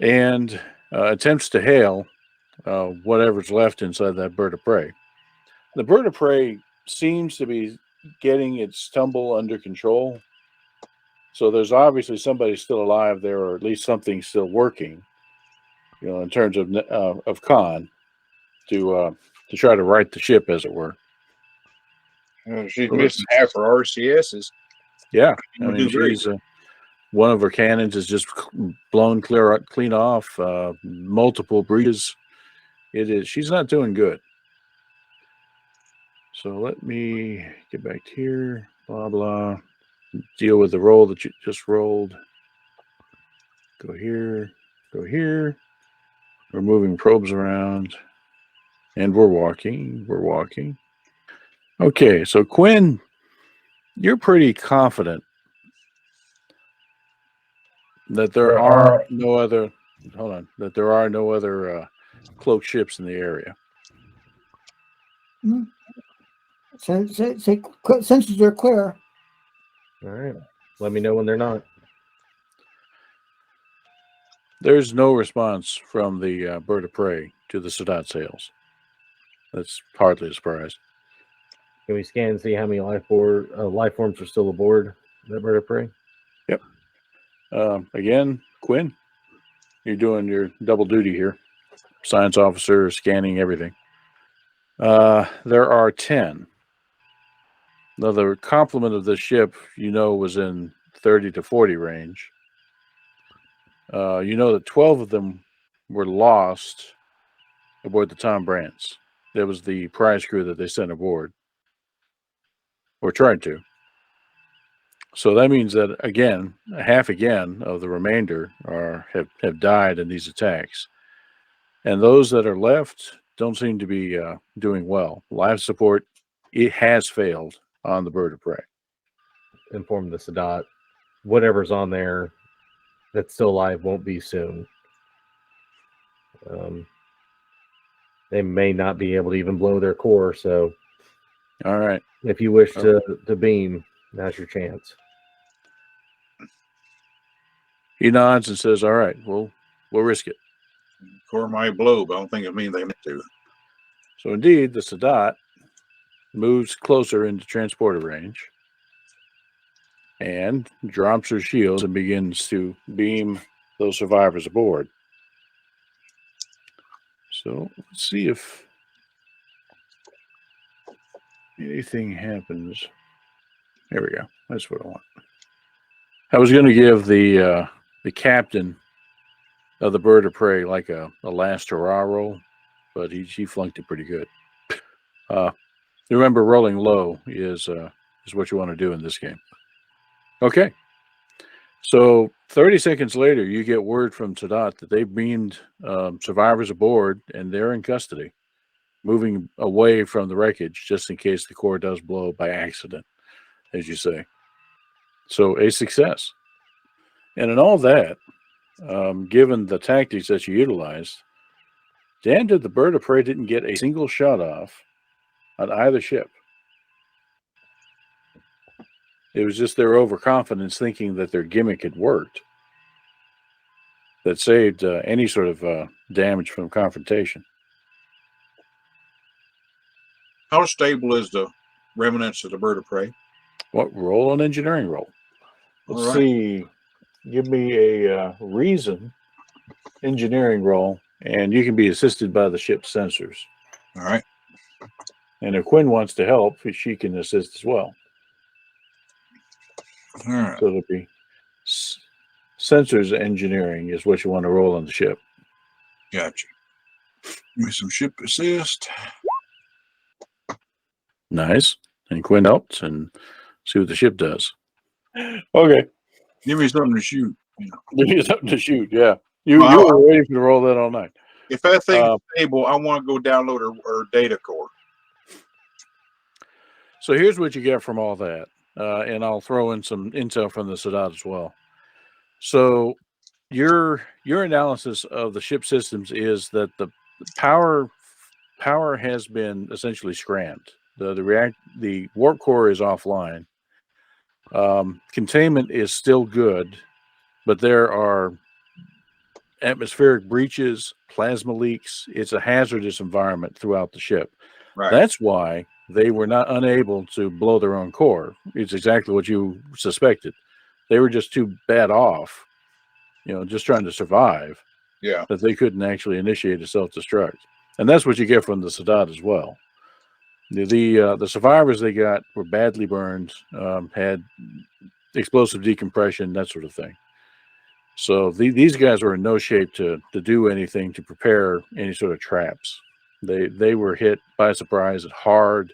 and attempts to hail whatever's left inside that bird of prey. The bird of prey seems to be getting its tumble under control. So there's obviously somebody still alive there, or at least something still working, in terms of con to try to right the ship, as it were. She's missing half her RCSs. Yeah, I We'll mean, do great. she's one of her cannons is just blown clean off. Multiple breaches. She's not doing good. So let me get back here. Blah blah. Deal with the roll that you just rolled. Go here. Go here. We're moving probes around, and we're walking. We're walking. Okay, so Quinn, you're pretty confident that there are no other. Hold on. That there are no other cloaked ships in the area. So, sensors are clear. All right. Let me know when they're not. There's no response from the bird of prey to the Sadat sails. That's hardly a surprise. Can we scan and see how many life forms are still aboard that bird of prey? Yep. Again, Quinn, you're doing your double duty here. Science officer, scanning everything. There are 10. Now, the complement of the ship, was in 30 to 40 range. That 12 of them were lost aboard the Tom Brants. That was the prize crew that they sent aboard, or tried to. So that means that, again, half of the remainder have died in these attacks. And those that are left don't seem to be doing well. Life support, it has failed on the bird of prey. Inform the Sadat. Whatever's on there that's still alive won't be soon. They may not be able to even blow their core. So, all right, if you wish to beam, now's your chance. He nods and says, "All right, we'll risk it." Core might blow, but I don't think it means they meant to. So indeed, the Sadat moves closer into transporter range and drops her shields and begins to beam those survivors aboard. So let's see if anything happens. There we go. That's what I want. I was going to give the captain of the bird of prey like a last hurrah roll, but he flunked it pretty good. Remember, rolling low is what you want to do in this game. Okay. So 30 seconds later, you get word from Sadat that they've beamed survivors aboard and they're in custody, moving away from the wreckage just in case the core does blow by accident, as you say. So a success. And in all that, given the tactics that you utilized, damn did the bird of prey didn't get a single shot off on either ship. It was just their overconfidence thinking that their gimmick had worked that saved any sort of damage from confrontation. How stable is the remnants of the bird of prey? What roll an engineering roll? Let's see. Give me a reason engineering roll, and you can be assisted by the ship's sensors. All right. And if Quinn wants to help, she can assist as well. All right. So it'll be sensors engineering is what you want to roll on the ship. Gotcha. Give me some ship assist. Nice. And Quinn helps, and See what the ship does. Okay. Give me something to shoot. Give you something to shoot. Yeah. You Well, were waiting to roll that all night. If that thing's stable, I want to go download her data core. So here's what you get from all that. And I'll throw in some intel from the Sadat as well. So your analysis of the ship systems is that the power has been essentially scrammed. The warp core is offline. Containment is still good, but there are atmospheric breaches, plasma leaks. It's a hazardous environment throughout the ship. Right. That's why they were not unable to blow their own core. It's exactly what you suspected. They were just too bad off, just trying to survive. Yeah. That they couldn't actually initiate a self-destruct. And that's what you get from the Sadat as well. The survivors they got were badly burned, had explosive decompression, that sort of thing. So these guys were in no shape to do anything to prepare any sort of traps. They were hit by surprise hard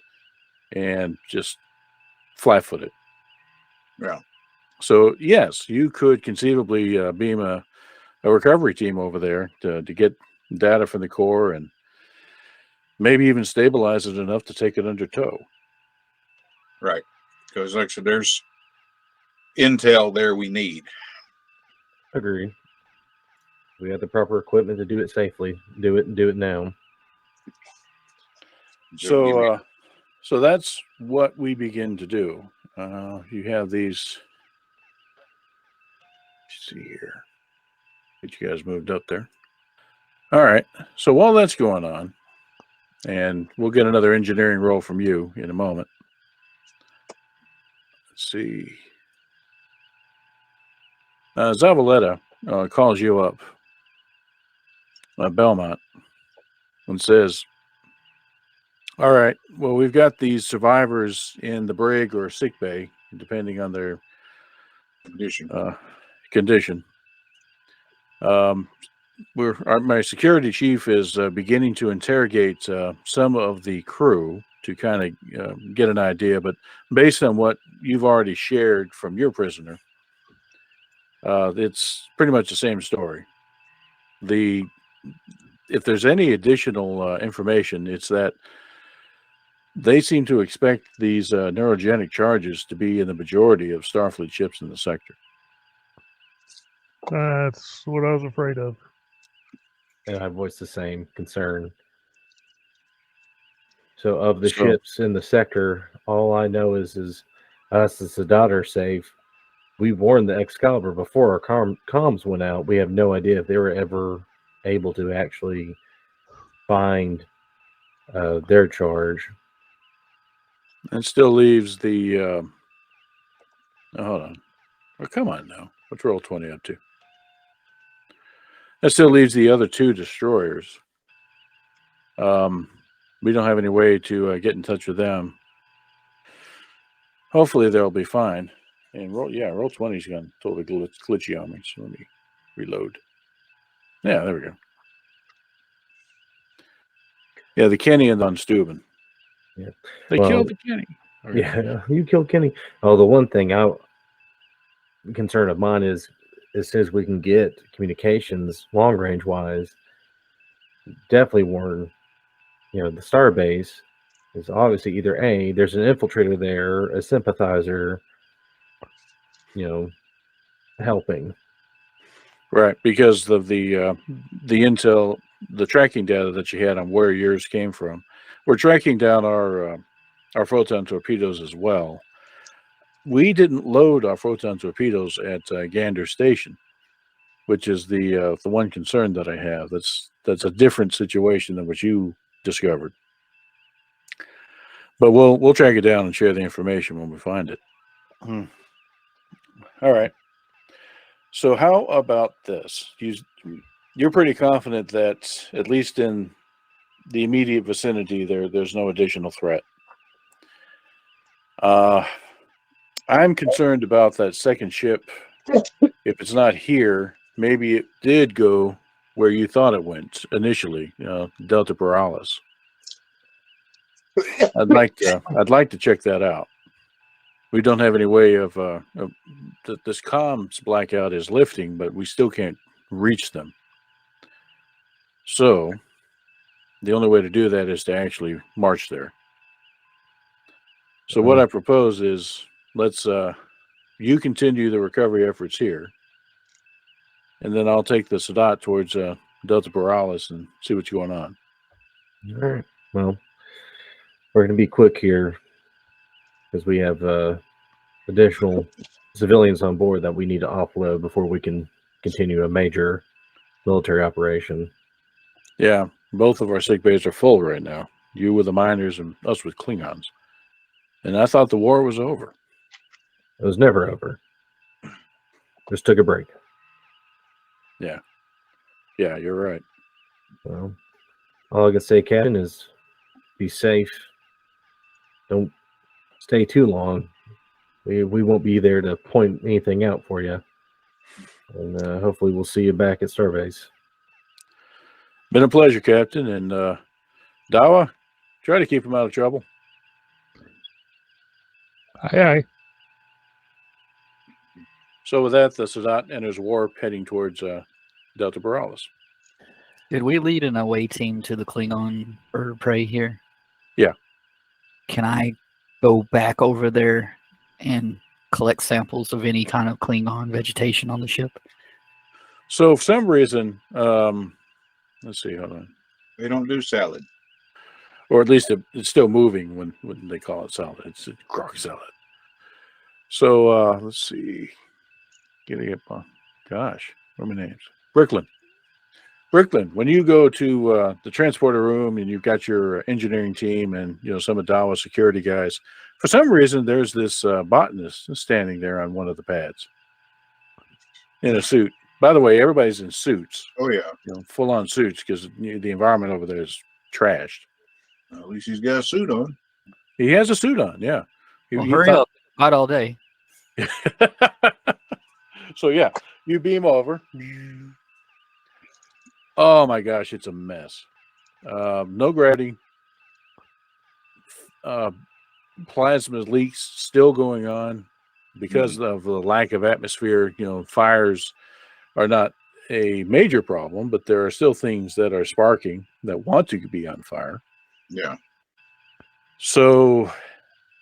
and just flat-footed. Yeah. So yes, you could conceivably beam a recovery team over there to get data from the core and maybe even stabilize it enough to take it under tow. Right. Because like I said, there's intel there we need. Agree. We have the proper equipment to do it safely. Do it now. So that's what we begin to do. You have these. Let's see here. Get you guys moved up there. All right. So while that's going on, and we'll get another engineering roll from you in a moment. Let's see. Zavaleta calls you up, Belmont, and says, all right, well, we've got these survivors in the brig or sick bay, depending on their condition. My security chief is beginning to interrogate some of the crew to kind of get an idea, but based on what you've already shared from your prisoner, it's pretty much the same story. If there's any additional information, it's that they seem to expect these neurogenic charges to be in the majority of Starfleet ships in the sector. That's what I was afraid of. And I voiced the same concern. So of the ships in the sector, all I know is us as the Sadat are safe. We warned the Excalibur before our comms went out. We have no idea if they were ever able to actually find their charge. And still leaves the... hold on. Oh, come on now. What's roll 20 up to? That still leaves the other two destroyers. We don't have any way to get in touch with them. Hopefully they'll be fine. And roll 20's gone totally glitchy on me. So let me reload. Yeah, there we go. Yeah, the Kenny and on Steuben. Yeah, they killed the Kenny. Okay. Yeah, you killed Kenny. Oh, the one thing concern of mine is, as soon as we can get communications long range wise, definitely warn, the starbase is obviously either there's an infiltrator there, a sympathizer, helping. Right, because of the intel, the tracking data that you had on where yours came from. We're tracking down our photon torpedoes as well. We didn't load our photon torpedoes at Gander Station, which is the one concern that I have. That's a different situation than what you discovered. But we'll track it down and share the information when we find it. All right. So how about this? You're pretty confident that at least in the immediate vicinity there's no additional threat. I'm concerned about that second ship. If it's not here, maybe it did go where you thought it went initially, Delta Borealis. I'd like to check that out. we don't have any way of this comms blackout is lifting, but we still can't reach them. So the only way to do that is to actually march there. So what I propose is let's you continue the recovery efforts here, and then I'll take the Sadat towards Delta Borealis and see what's going on. All right. Well, we're going to be quick here because we have additional civilians on board that we need to offload before we can continue a major military operation. Yeah, both of our sick bays are full right now. You with the miners and us with Klingons. And I thought the war was over. It was never over. Just took a break. Yeah. Yeah, you're right. Well, all I can say, Captain, is be safe. Don't stay too long. We won't be there to point anything out for you. And hopefully we'll see you back at Starbase. Been a pleasure, Captain. And Dawa, try to keep him out of trouble. Aye, aye. So with that, the Sadat enters warp heading towards Delta Borealis. Did we lead an away team to the Klingon Bird of Prey here? Yeah. Can I go back over there and collect samples of any kind of Klingon vegetation on the ship? So for some reason, let's see, hold on. They don't do salad. Or at least it's still moving when they call it salad. It's a crock salad. So let's see. Getting up on, gosh, what are my names? Bricklin, when you go to the transporter room and you've got your engineering team and some of Dawa's security guys, for some reason there's this botanist standing there on one of the pads in a suit. By the way, everybody's in suits. Oh, yeah. Full on suits because the environment over there is trashed. At least he's got a suit on. He has a suit on, yeah. Well, hurry up. Not all day. So, yeah, you beam over. Oh, my gosh, it's a mess. No gravity. Plasma leaks still going on because of the lack of atmosphere. Fires are not a major problem, but there are still things that are sparking that want to be on fire. Yeah. So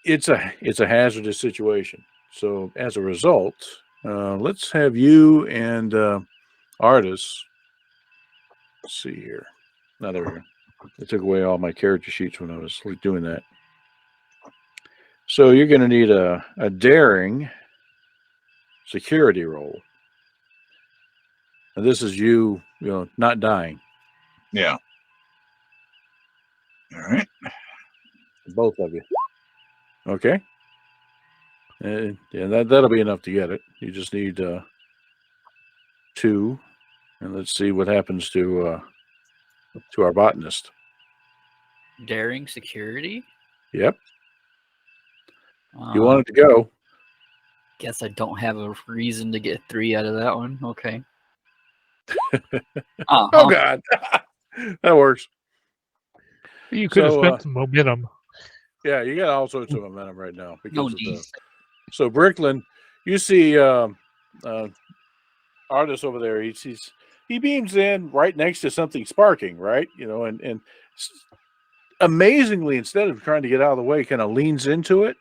it's a hazardous situation. So as a result, let's have you and Artis. Let's see here. Now there we go. I took away all my character sheets when I was doing that. So you're going to need a daring security roll. And this is you not dying. Yeah. All right. Both of you. Okay. And that'll be enough to get it. You just need 2. And let's see what happens to our botanist. Daring security? Yep. You want it to go. Guess I don't have a reason to get 3 out of that one. Okay. Oh, God. That works. You could have spent some momentum. Yeah, you got all sorts of momentum right now. Because No of need. So, Bricklin, you see Artis over there. He beams in right next to something sparking, right? And amazingly, instead of trying to get out of the way, kind of leans into it,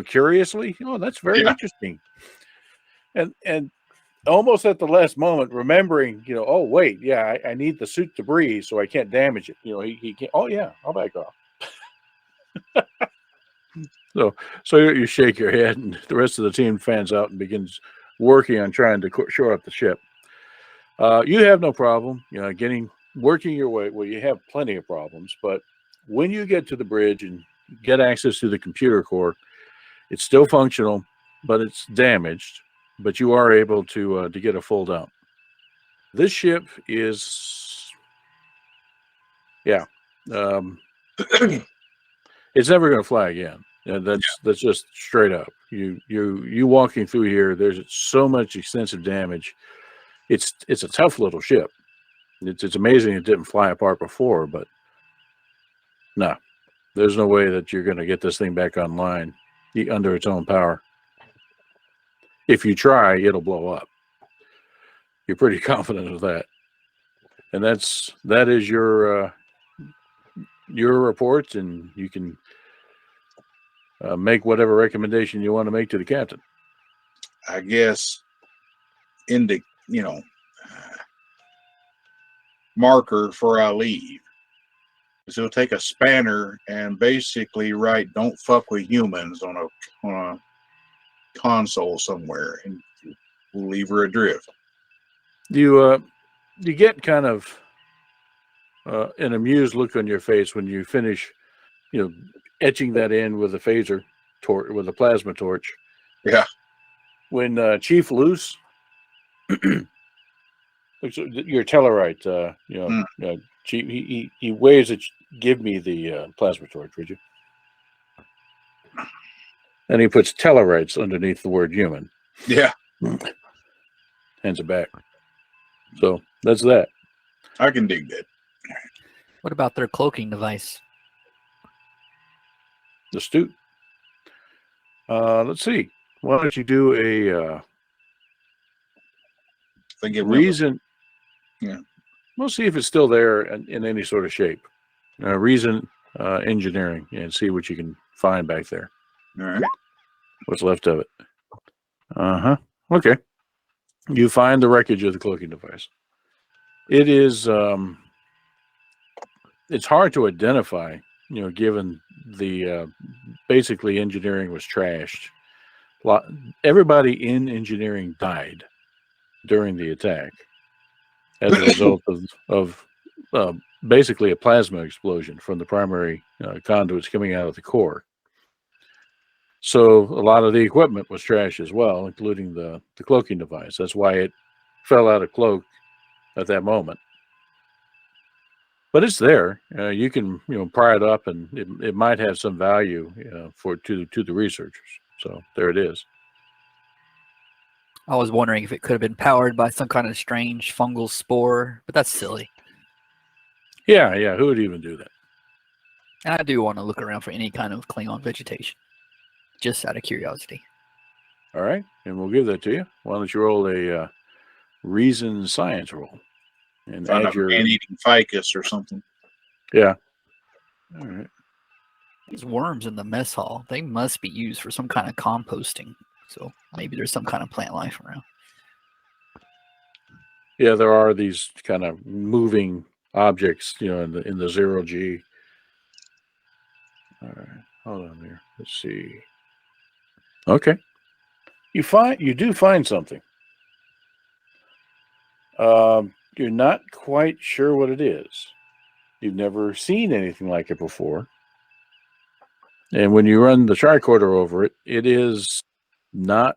curiously. That's very interesting. And almost at the last moment, remembering, oh wait, yeah, I need the suit to breathe, so I can't damage it. He can't. Oh yeah, I'll back off. So you shake your head, and the rest of the team fans out and begins working on trying to shore up the ship. You have no problem, working your way. Well, you have plenty of problems, but when you get to the bridge and get access to the computer core, it's still functional, but it's damaged. But you are able to get a full dump. This ship is, it's never going to fly again. That's just straight up. You walking through here, there's so much extensive damage. It's a tough little ship. It's amazing it didn't fly apart before, but no, there's no way that you're going to get this thing back online under its own power. if you try, it'll blow up. You're pretty confident of that. And that is your report, and you can make whatever recommendation you want to make to the captain. I guess in the marker for I leave. So he'll take a spanner and basically write "Don't fuck with humans" on a console somewhere, and we'll leave her adrift. You get kind of an amused look on your face when you finish, etching that in with a phaser torch, with a plasma torch. Yeah. When Chief Luce, your Tellarite, Chief, he waves at, give me the plasma torch, would you? And he puts Tellarites underneath the word human. Yeah, Hands it back. So that's that. I can dig that. What about their cloaking device? Astute. Let's see. Why don't you do a Think it reason? Yeah. We'll see if it's still there in any sort of shape. Reason engineering, and see what you can find back there. All right. What's left of it. Okay. You find the wreckage of the cloaking device. It is it's hard to identify, given the basically engineering was trashed. Everybody in engineering died during the attack as a result of basically a plasma explosion from the primary conduits coming out of the core. So a lot of the equipment was trashed as well, including the cloaking device. That's why it fell out of cloak at that moment. But it's there. You can pry it up, and it might have some value to the researchers. So there it is. I was wondering if it could have been powered by some kind of strange fungal spore, but that's silly. Yeah. Who would even do that? And I do want to look around for any kind of Klingon vegetation, just out of curiosity. All right, and we'll give that to you. Why don't you roll a reason science roll and Find add out your man-eating ficus or something. Yeah. All right. These worms in the mess hall, they must be used for some kind of composting. So maybe there's some kind of plant life around. Yeah, there are these kind of moving objects, in the 0G. All right, hold on here. Let's see. Okay, you do find something. You're not quite sure what it is. You've never seen anything like it before. And when you run the tricorder over it, it is not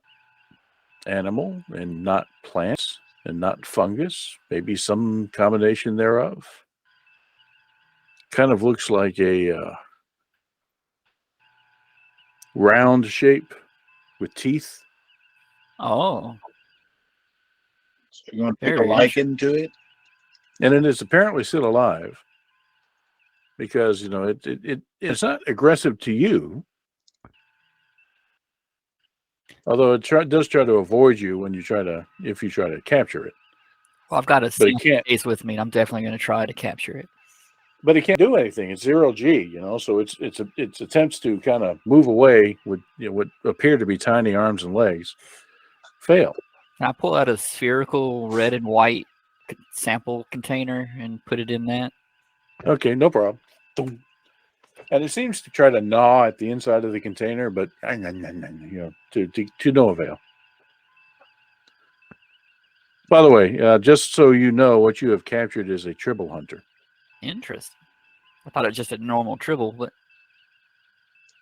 animal and not plants and not fungus, maybe some combination thereof. Kind of looks like a round shape with teeth. Oh, So you're going to take a Very liking to it? And it is apparently still alive because, it's not aggressive to you. Although it does try to avoid you if you try to capture it. well, I've got a But it can't. case with me, and I'm definitely going to try to capture it. But it can't do anything. It's 0G, so it's attempts to kind of move away with what appear to be tiny arms and legs fail. Can I pull out a spherical red and white sample container and put it in that? Okay, no problem. And it seems to try to gnaw at the inside of the container, but to no avail. By the way, just so you know, what you have captured is a tribble hunter. Interesting. I thought it was just a normal tribble, but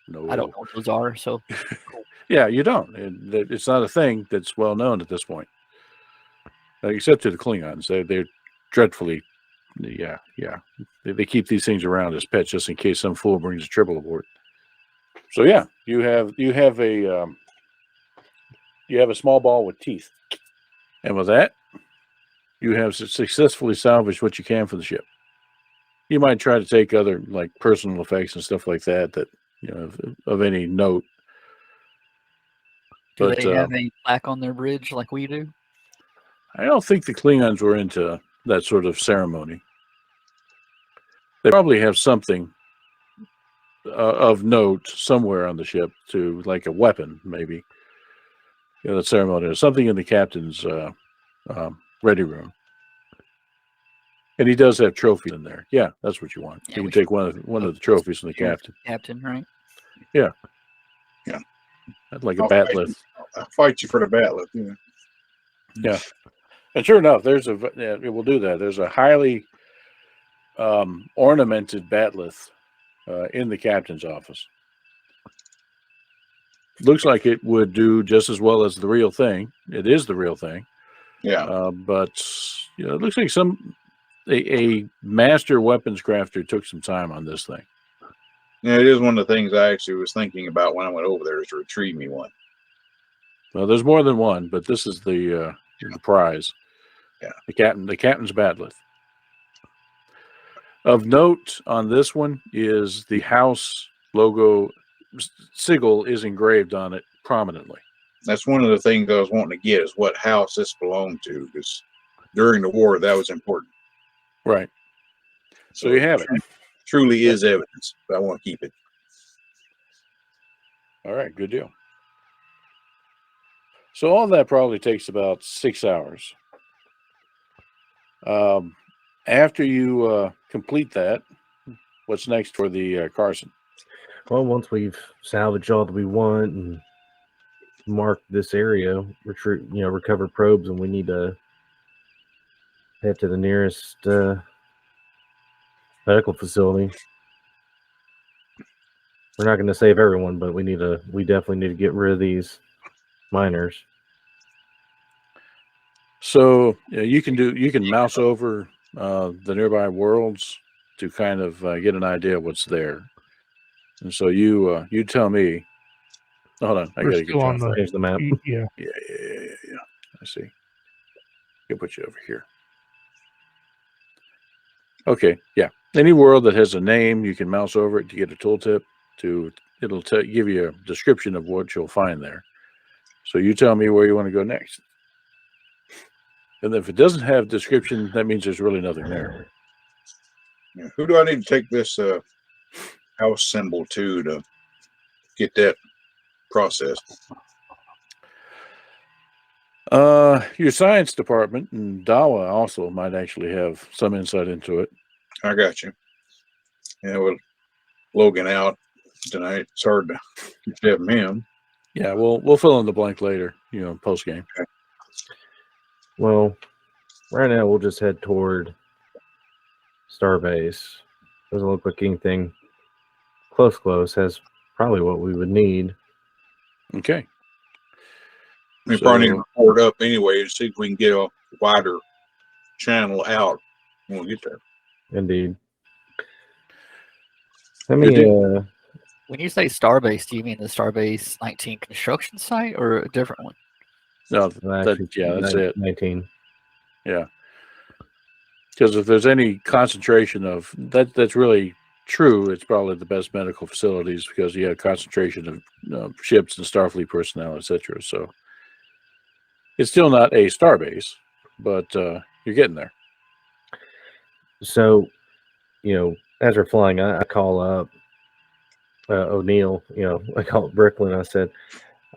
No, I don't know what those are. So Yeah, you don't. It's not a thing that's well known at this point, except to the Klingons. They're dreadfully, yeah. They keep these things around as pets just in case some fool brings a tribble aboard. So yeah, you have a small ball with teeth, and with that, you have successfully salvaged what you can for the ship. You might try to take other like personal effects and stuff like that of any note. Do But they have a plaque on their bridge like we do? I don't think the Klingons were into that sort of ceremony. They probably have something of note somewhere on the ship, to like a weapon, maybe. You know, that ceremony, or something in the captain's ready room. And he does have trophies in there. Yeah, that's what you want. Yeah, You we can take one of the trophies from the Yeah. captain. Captain, right? Like a I'll bat fight lift. I'll fight you for the battle. Yeah. Yeah. And sure enough, it will do that. There's a highly ornamented batleth in the captain's office. Looks like it would do just as well as the real thing. It is the real thing. Yeah. But you know, it looks like a master weapons crafter took some time on this thing. Yeah, it is one of the things I actually was thinking about when I went over there, is to retrieve me one. Well, there's more than one, but this is the prize. Yeah. The captain's batleth. Of note on this one is the house logo sigil is engraved on it prominently. That's one of the things I was wanting to get, is what house this belonged to, because during the war that was important. Right. So you have it. Truly is evidence, but I want to keep it. All right, good deal. So all that probably takes about 6 hours. After you complete that, what's next for the Carson? Well, once we've salvaged all that we want and marked this area, recover probes, and we need to head to the nearest medical facility. We're not going to save everyone, but we definitely need to get rid of these miners. So you can mouse over the nearby worlds to kind of get an idea of what's there. And so you tell me. Hold on, I We're gotta get still you on the Change the map. yeah. Yeah. I see. I'll put you over here. Okay, yeah. Any world that has a name, you can mouse over it to get a tooltip. It'll give you a description of what you'll find there. So you tell me where you want to go next. And if it doesn't have description, that means there's really nothing there. Yeah. Who do I need to take this house symbol to get that processed? Your science department and Dawa also might actually have some insight into it. I got you. Yeah, with Logan out tonight, it's hard to get him. Yeah, we'll fill in the blank later, post game. Okay. Well, right now we'll just head toward Starbase. Doesn't look like anything close has probably what we would need. Okay. We probably need to report up anyway to see if we can get a wider channel out when we get there. Indeed. When you say Starbase, do you mean the Starbase 19 construction site or a different one? No, that's it. 19. Yeah. Because if there's any concentration of that's really true, it's probably the best medical facilities, because you have a concentration of ships and Starfleet personnel, etc. So it's still not a starbase, but you're getting there. So, as we're flying, I call up O'Neill, I call it Bricklin. I said,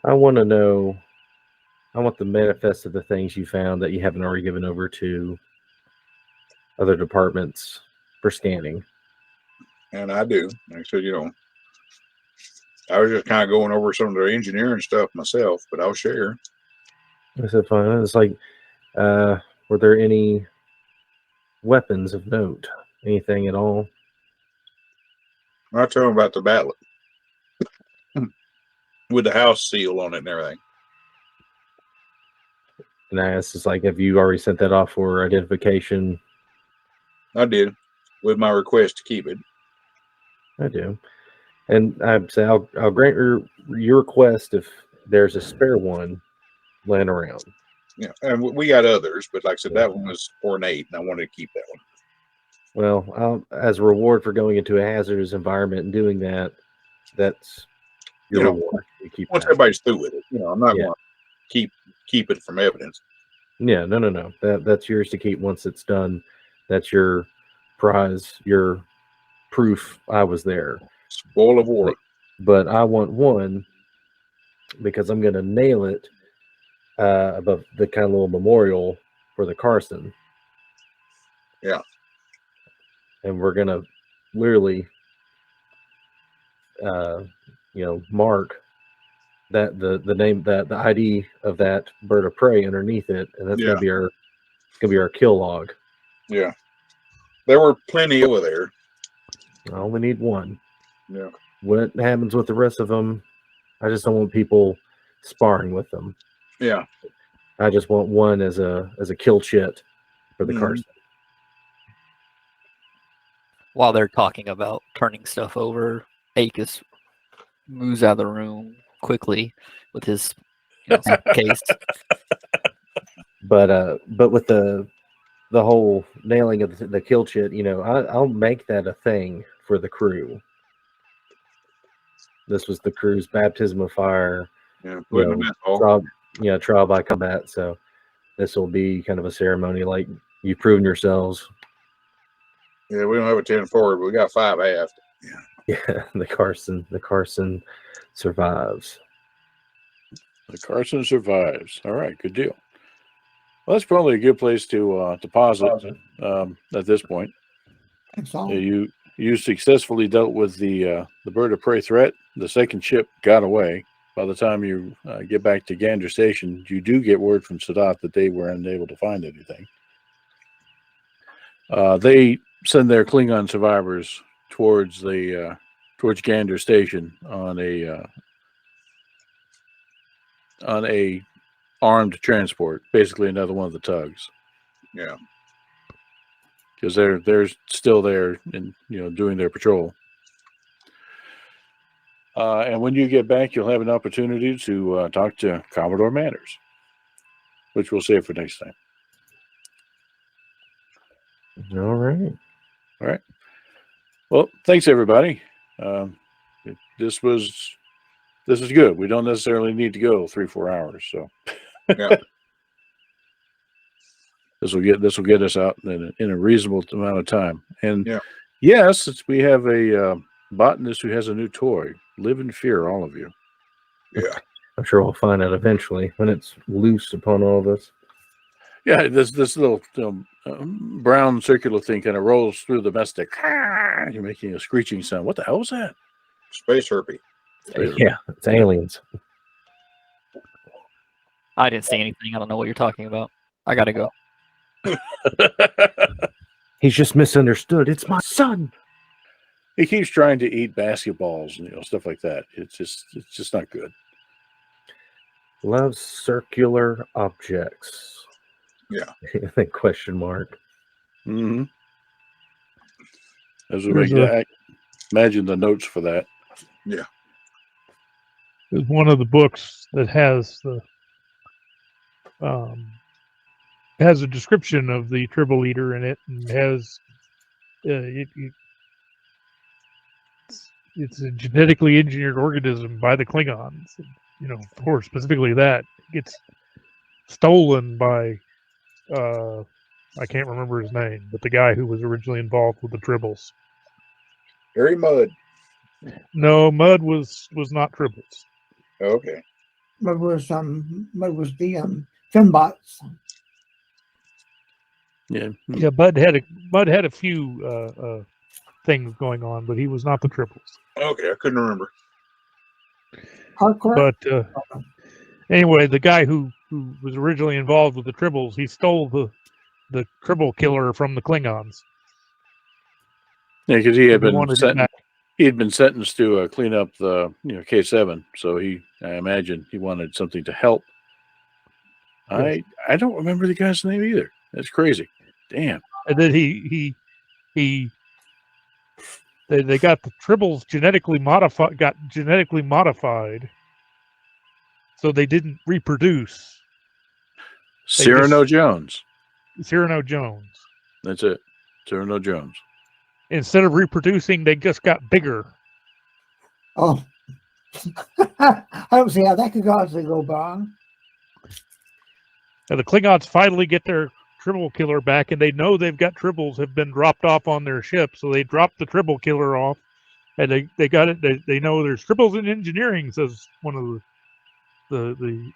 I want the manifest of the things you found that you haven't already given over to other departments for scanning. And I do. Like I said, I was just kind of going over some of the engineering stuff myself, but I'll share. I said, fine. It's like, were there any weapons of note? Anything at all? I'll tell them about the battle with the house seal on it and everything. And I asked, it's like, have you already sent that off for identification? I did, with my request to keep it. I do. And I'd say I'll grant your request if there's a spare one laying around. Yeah, and we got others, but like I said, that one was ornate, and I wanted to keep that one. Well, as a reward for going into a hazardous environment and doing that, that's your reward. You keep Once that. everybody's through with it, I'm not Yeah. going to keep it from evidence. Yeah, no. That's yours to keep once it's done. That's your prize, your proof I was there. Spoil of war. But I want one because I'm going to nail it above the kind of little memorial for the Carson. Yeah. And we're going to literally, mark that the name, that the ID of that bird of prey underneath it, and that's Yeah. gonna be our kill log. Yeah. There were plenty over there. I only need one. Yeah. What happens with the rest of them, I just don't want people sparring with them. Yeah. I just want one as a kill chit for the Mhm. Carson. While they're talking about turning stuff over, Akis moves out of the room quickly with his case. But with the whole nailing of the kill chit, I'll make that a thing for the crew. This was the crew's baptism of fire. Yeah. Put in a mess hall. Trial by combat. So this will be kind of a ceremony, like you've proven yourselves. Yeah, we don't have a 10 forward, but we got 5 aft. Yeah, the Carson survives. The Carson survives. All right, good deal. Well, that's probably a good place to pause it at this point. That's all. You successfully dealt with the bird of prey threat. The second ship got away. By the time you get back to Gander Station, you do get word from Sadat that they were unable to find anything. They send their Klingon survivors towards Gander Station on a armed transport, basically another one of the tugs. Yeah. Because they're still there and doing their patrol. And when you get back, you'll have an opportunity to talk to Commodore Manners, which we'll save for next time. All right. All right. Well, thanks everybody. This was good. We don't necessarily need to go 3-4 hours, so Yeah. this will get us out in a reasonable amount of time. And Yeah. yes, we have a botanist who has a new toy. Live in fear, all of you. Yeah. I'm sure we'll find out eventually when it's loose upon all of us. Yeah, this little brown circular thing kind of rolls through the mess deck. You're making a screeching sound. What the hell was that? Space herpy. Yeah, it's aliens. I didn't see anything. I don't know what you're talking about. I gotta go. He's just misunderstood. It's my son. He keeps trying to eat basketballs and stuff like that. It's just not good. Loves circular objects. Yeah. Question mark. Mm-hmm. As we There's make imagine the notes for that. Yeah. There's one of the books that has a description of the Tribble Eater in it, and has it's a genetically engineered organism by the Klingons. For specifically that gets stolen by I can't remember his name, but the guy who was originally involved with the Tribbles. Harry Mudd. No, Mudd was not Tribbles. Okay. Mud was the Fembots. Yeah. Yeah, Mudd had a few things going on, but he was not the Tribbles. Okay, I couldn't remember. Hardcore. But anyway, the guy who was originally involved with the Tribbles, he stole the Tribble killer from the Klingons. Yeah, because he had wanted it back. been sentenced to clean up the K7, so I imagine he wanted something to help. Yes. I don't remember the guy's name either. That's crazy. Damn. And then they got the Tribbles genetically modified, so they didn't reproduce. Cyrano Jones. Cyrano Jones. That's it. Cyrano Jones. Instead of reproducing, they just got bigger. Oh, I don't see how that could possibly go wrong. And the Klingons finally get their Tribble killer back, and they know they've got Tribbles have been dropped off on their ship, so they drop the Tribble killer off, and they got it. They know there's Tribbles in engineering, says one of the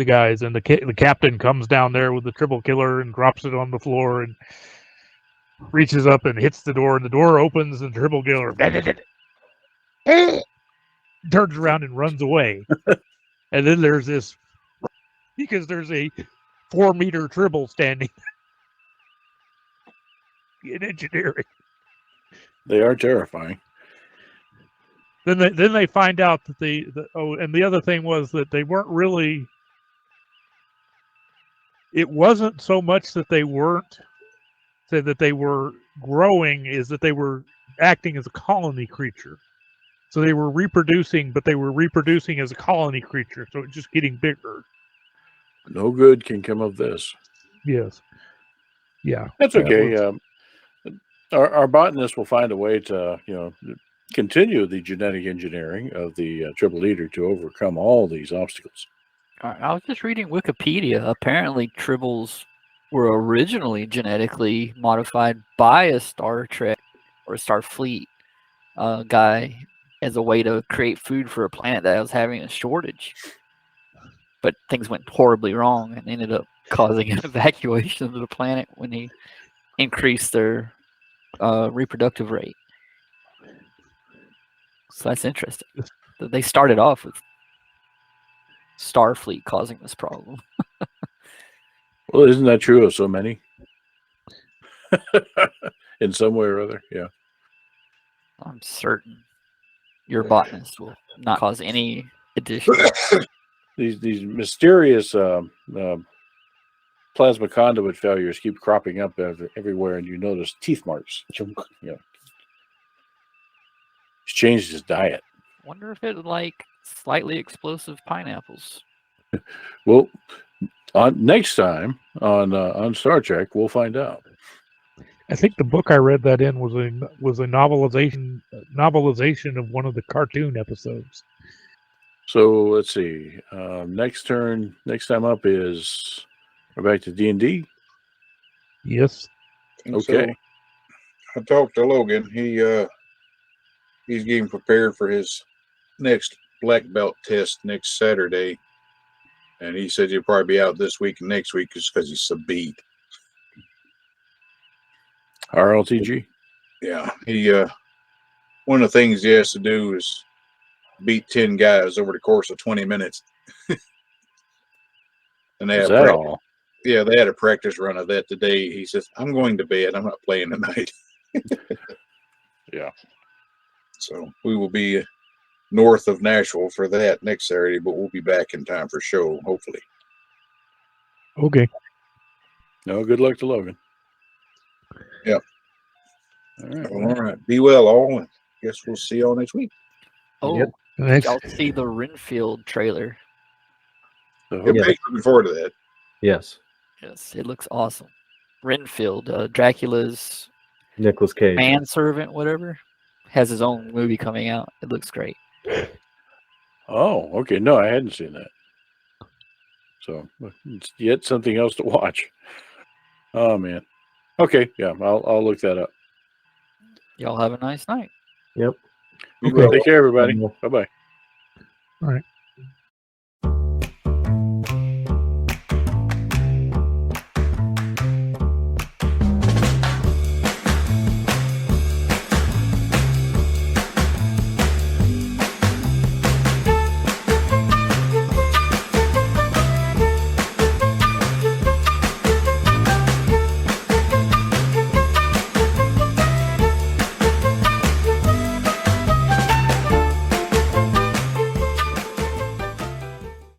guys, and the captain comes down there with the Tribble killer and drops it on the floor and reaches up and hits the door, and the door opens, and the Tribble killer turns around and runs away. And then there's this, because there's a 4-meter Tribble standing in engineering. They are terrifying. Then they find out that and the other thing was that they weren't really. It wasn't so much that they weren't, that they were growing, is that they were acting as a colony creature. So they were reproducing, but they were reproducing as a colony creature. So it's just getting bigger. No good can come of this. Yes. Yeah. That's okay. Our botanists will find a way to, continue the genetic engineering of the triple eater to overcome all these obstacles. I was just reading Wikipedia. Apparently, Tribbles were originally genetically modified by a Star Trek or Starfleet guy as a way to create food for a planet that was having a shortage. But things went horribly wrong and ended up causing an evacuation of the planet when he increased their reproductive rate. So that's interesting. They started off with Starfleet causing this problem. Well, isn't that true of so many? In some way or other, yeah. I'm certain your botanist will not cause any additional. These mysterious plasma conduit failures keep cropping up everywhere, and you notice teeth marks. He's changed his diet. Wonder if it like slightly explosive pineapples. Well, next time on Star Trek, we'll find out. I think the book I read that in was a novelization of one of the cartoon episodes. So let's see. Next time up is we're back to D&D. Yes. And Okay. so I talked to Logan. He's getting prepared for his next black belt test next Saturday, and he said he'll probably be out this week and next week just because he's so beat. RLTG. Yeah, he one of the things he has to do is beat 10 guys over the course of 20 minutes. And they Is have that all? Yeah, they had a practice run of that today. He says, I'm going to bed. I'm not playing tonight. Yeah. So we will be north of Nashville for that next Saturday, but we'll be back in time for show, hopefully. Okay. No, good luck to Logan. Yep. All right. All right. Be well, all. And guess we'll see y'all next week. Oh, Yep. Next, y'all see the Renfield trailer? So, Yeah, Yeah. looking forward to that. Yes. Yes, it looks awesome. Renfield, Dracula's Nicolas Cage. manservant, whatever, has his own movie coming out. It looks great. Oh, okay. No, I hadn't seen that. So it's yet something else to watch. Oh man. Okay, yeah, I'll look that up. Y'all have a nice night. Yep. Be well. Take care, everybody. Bye bye. all right.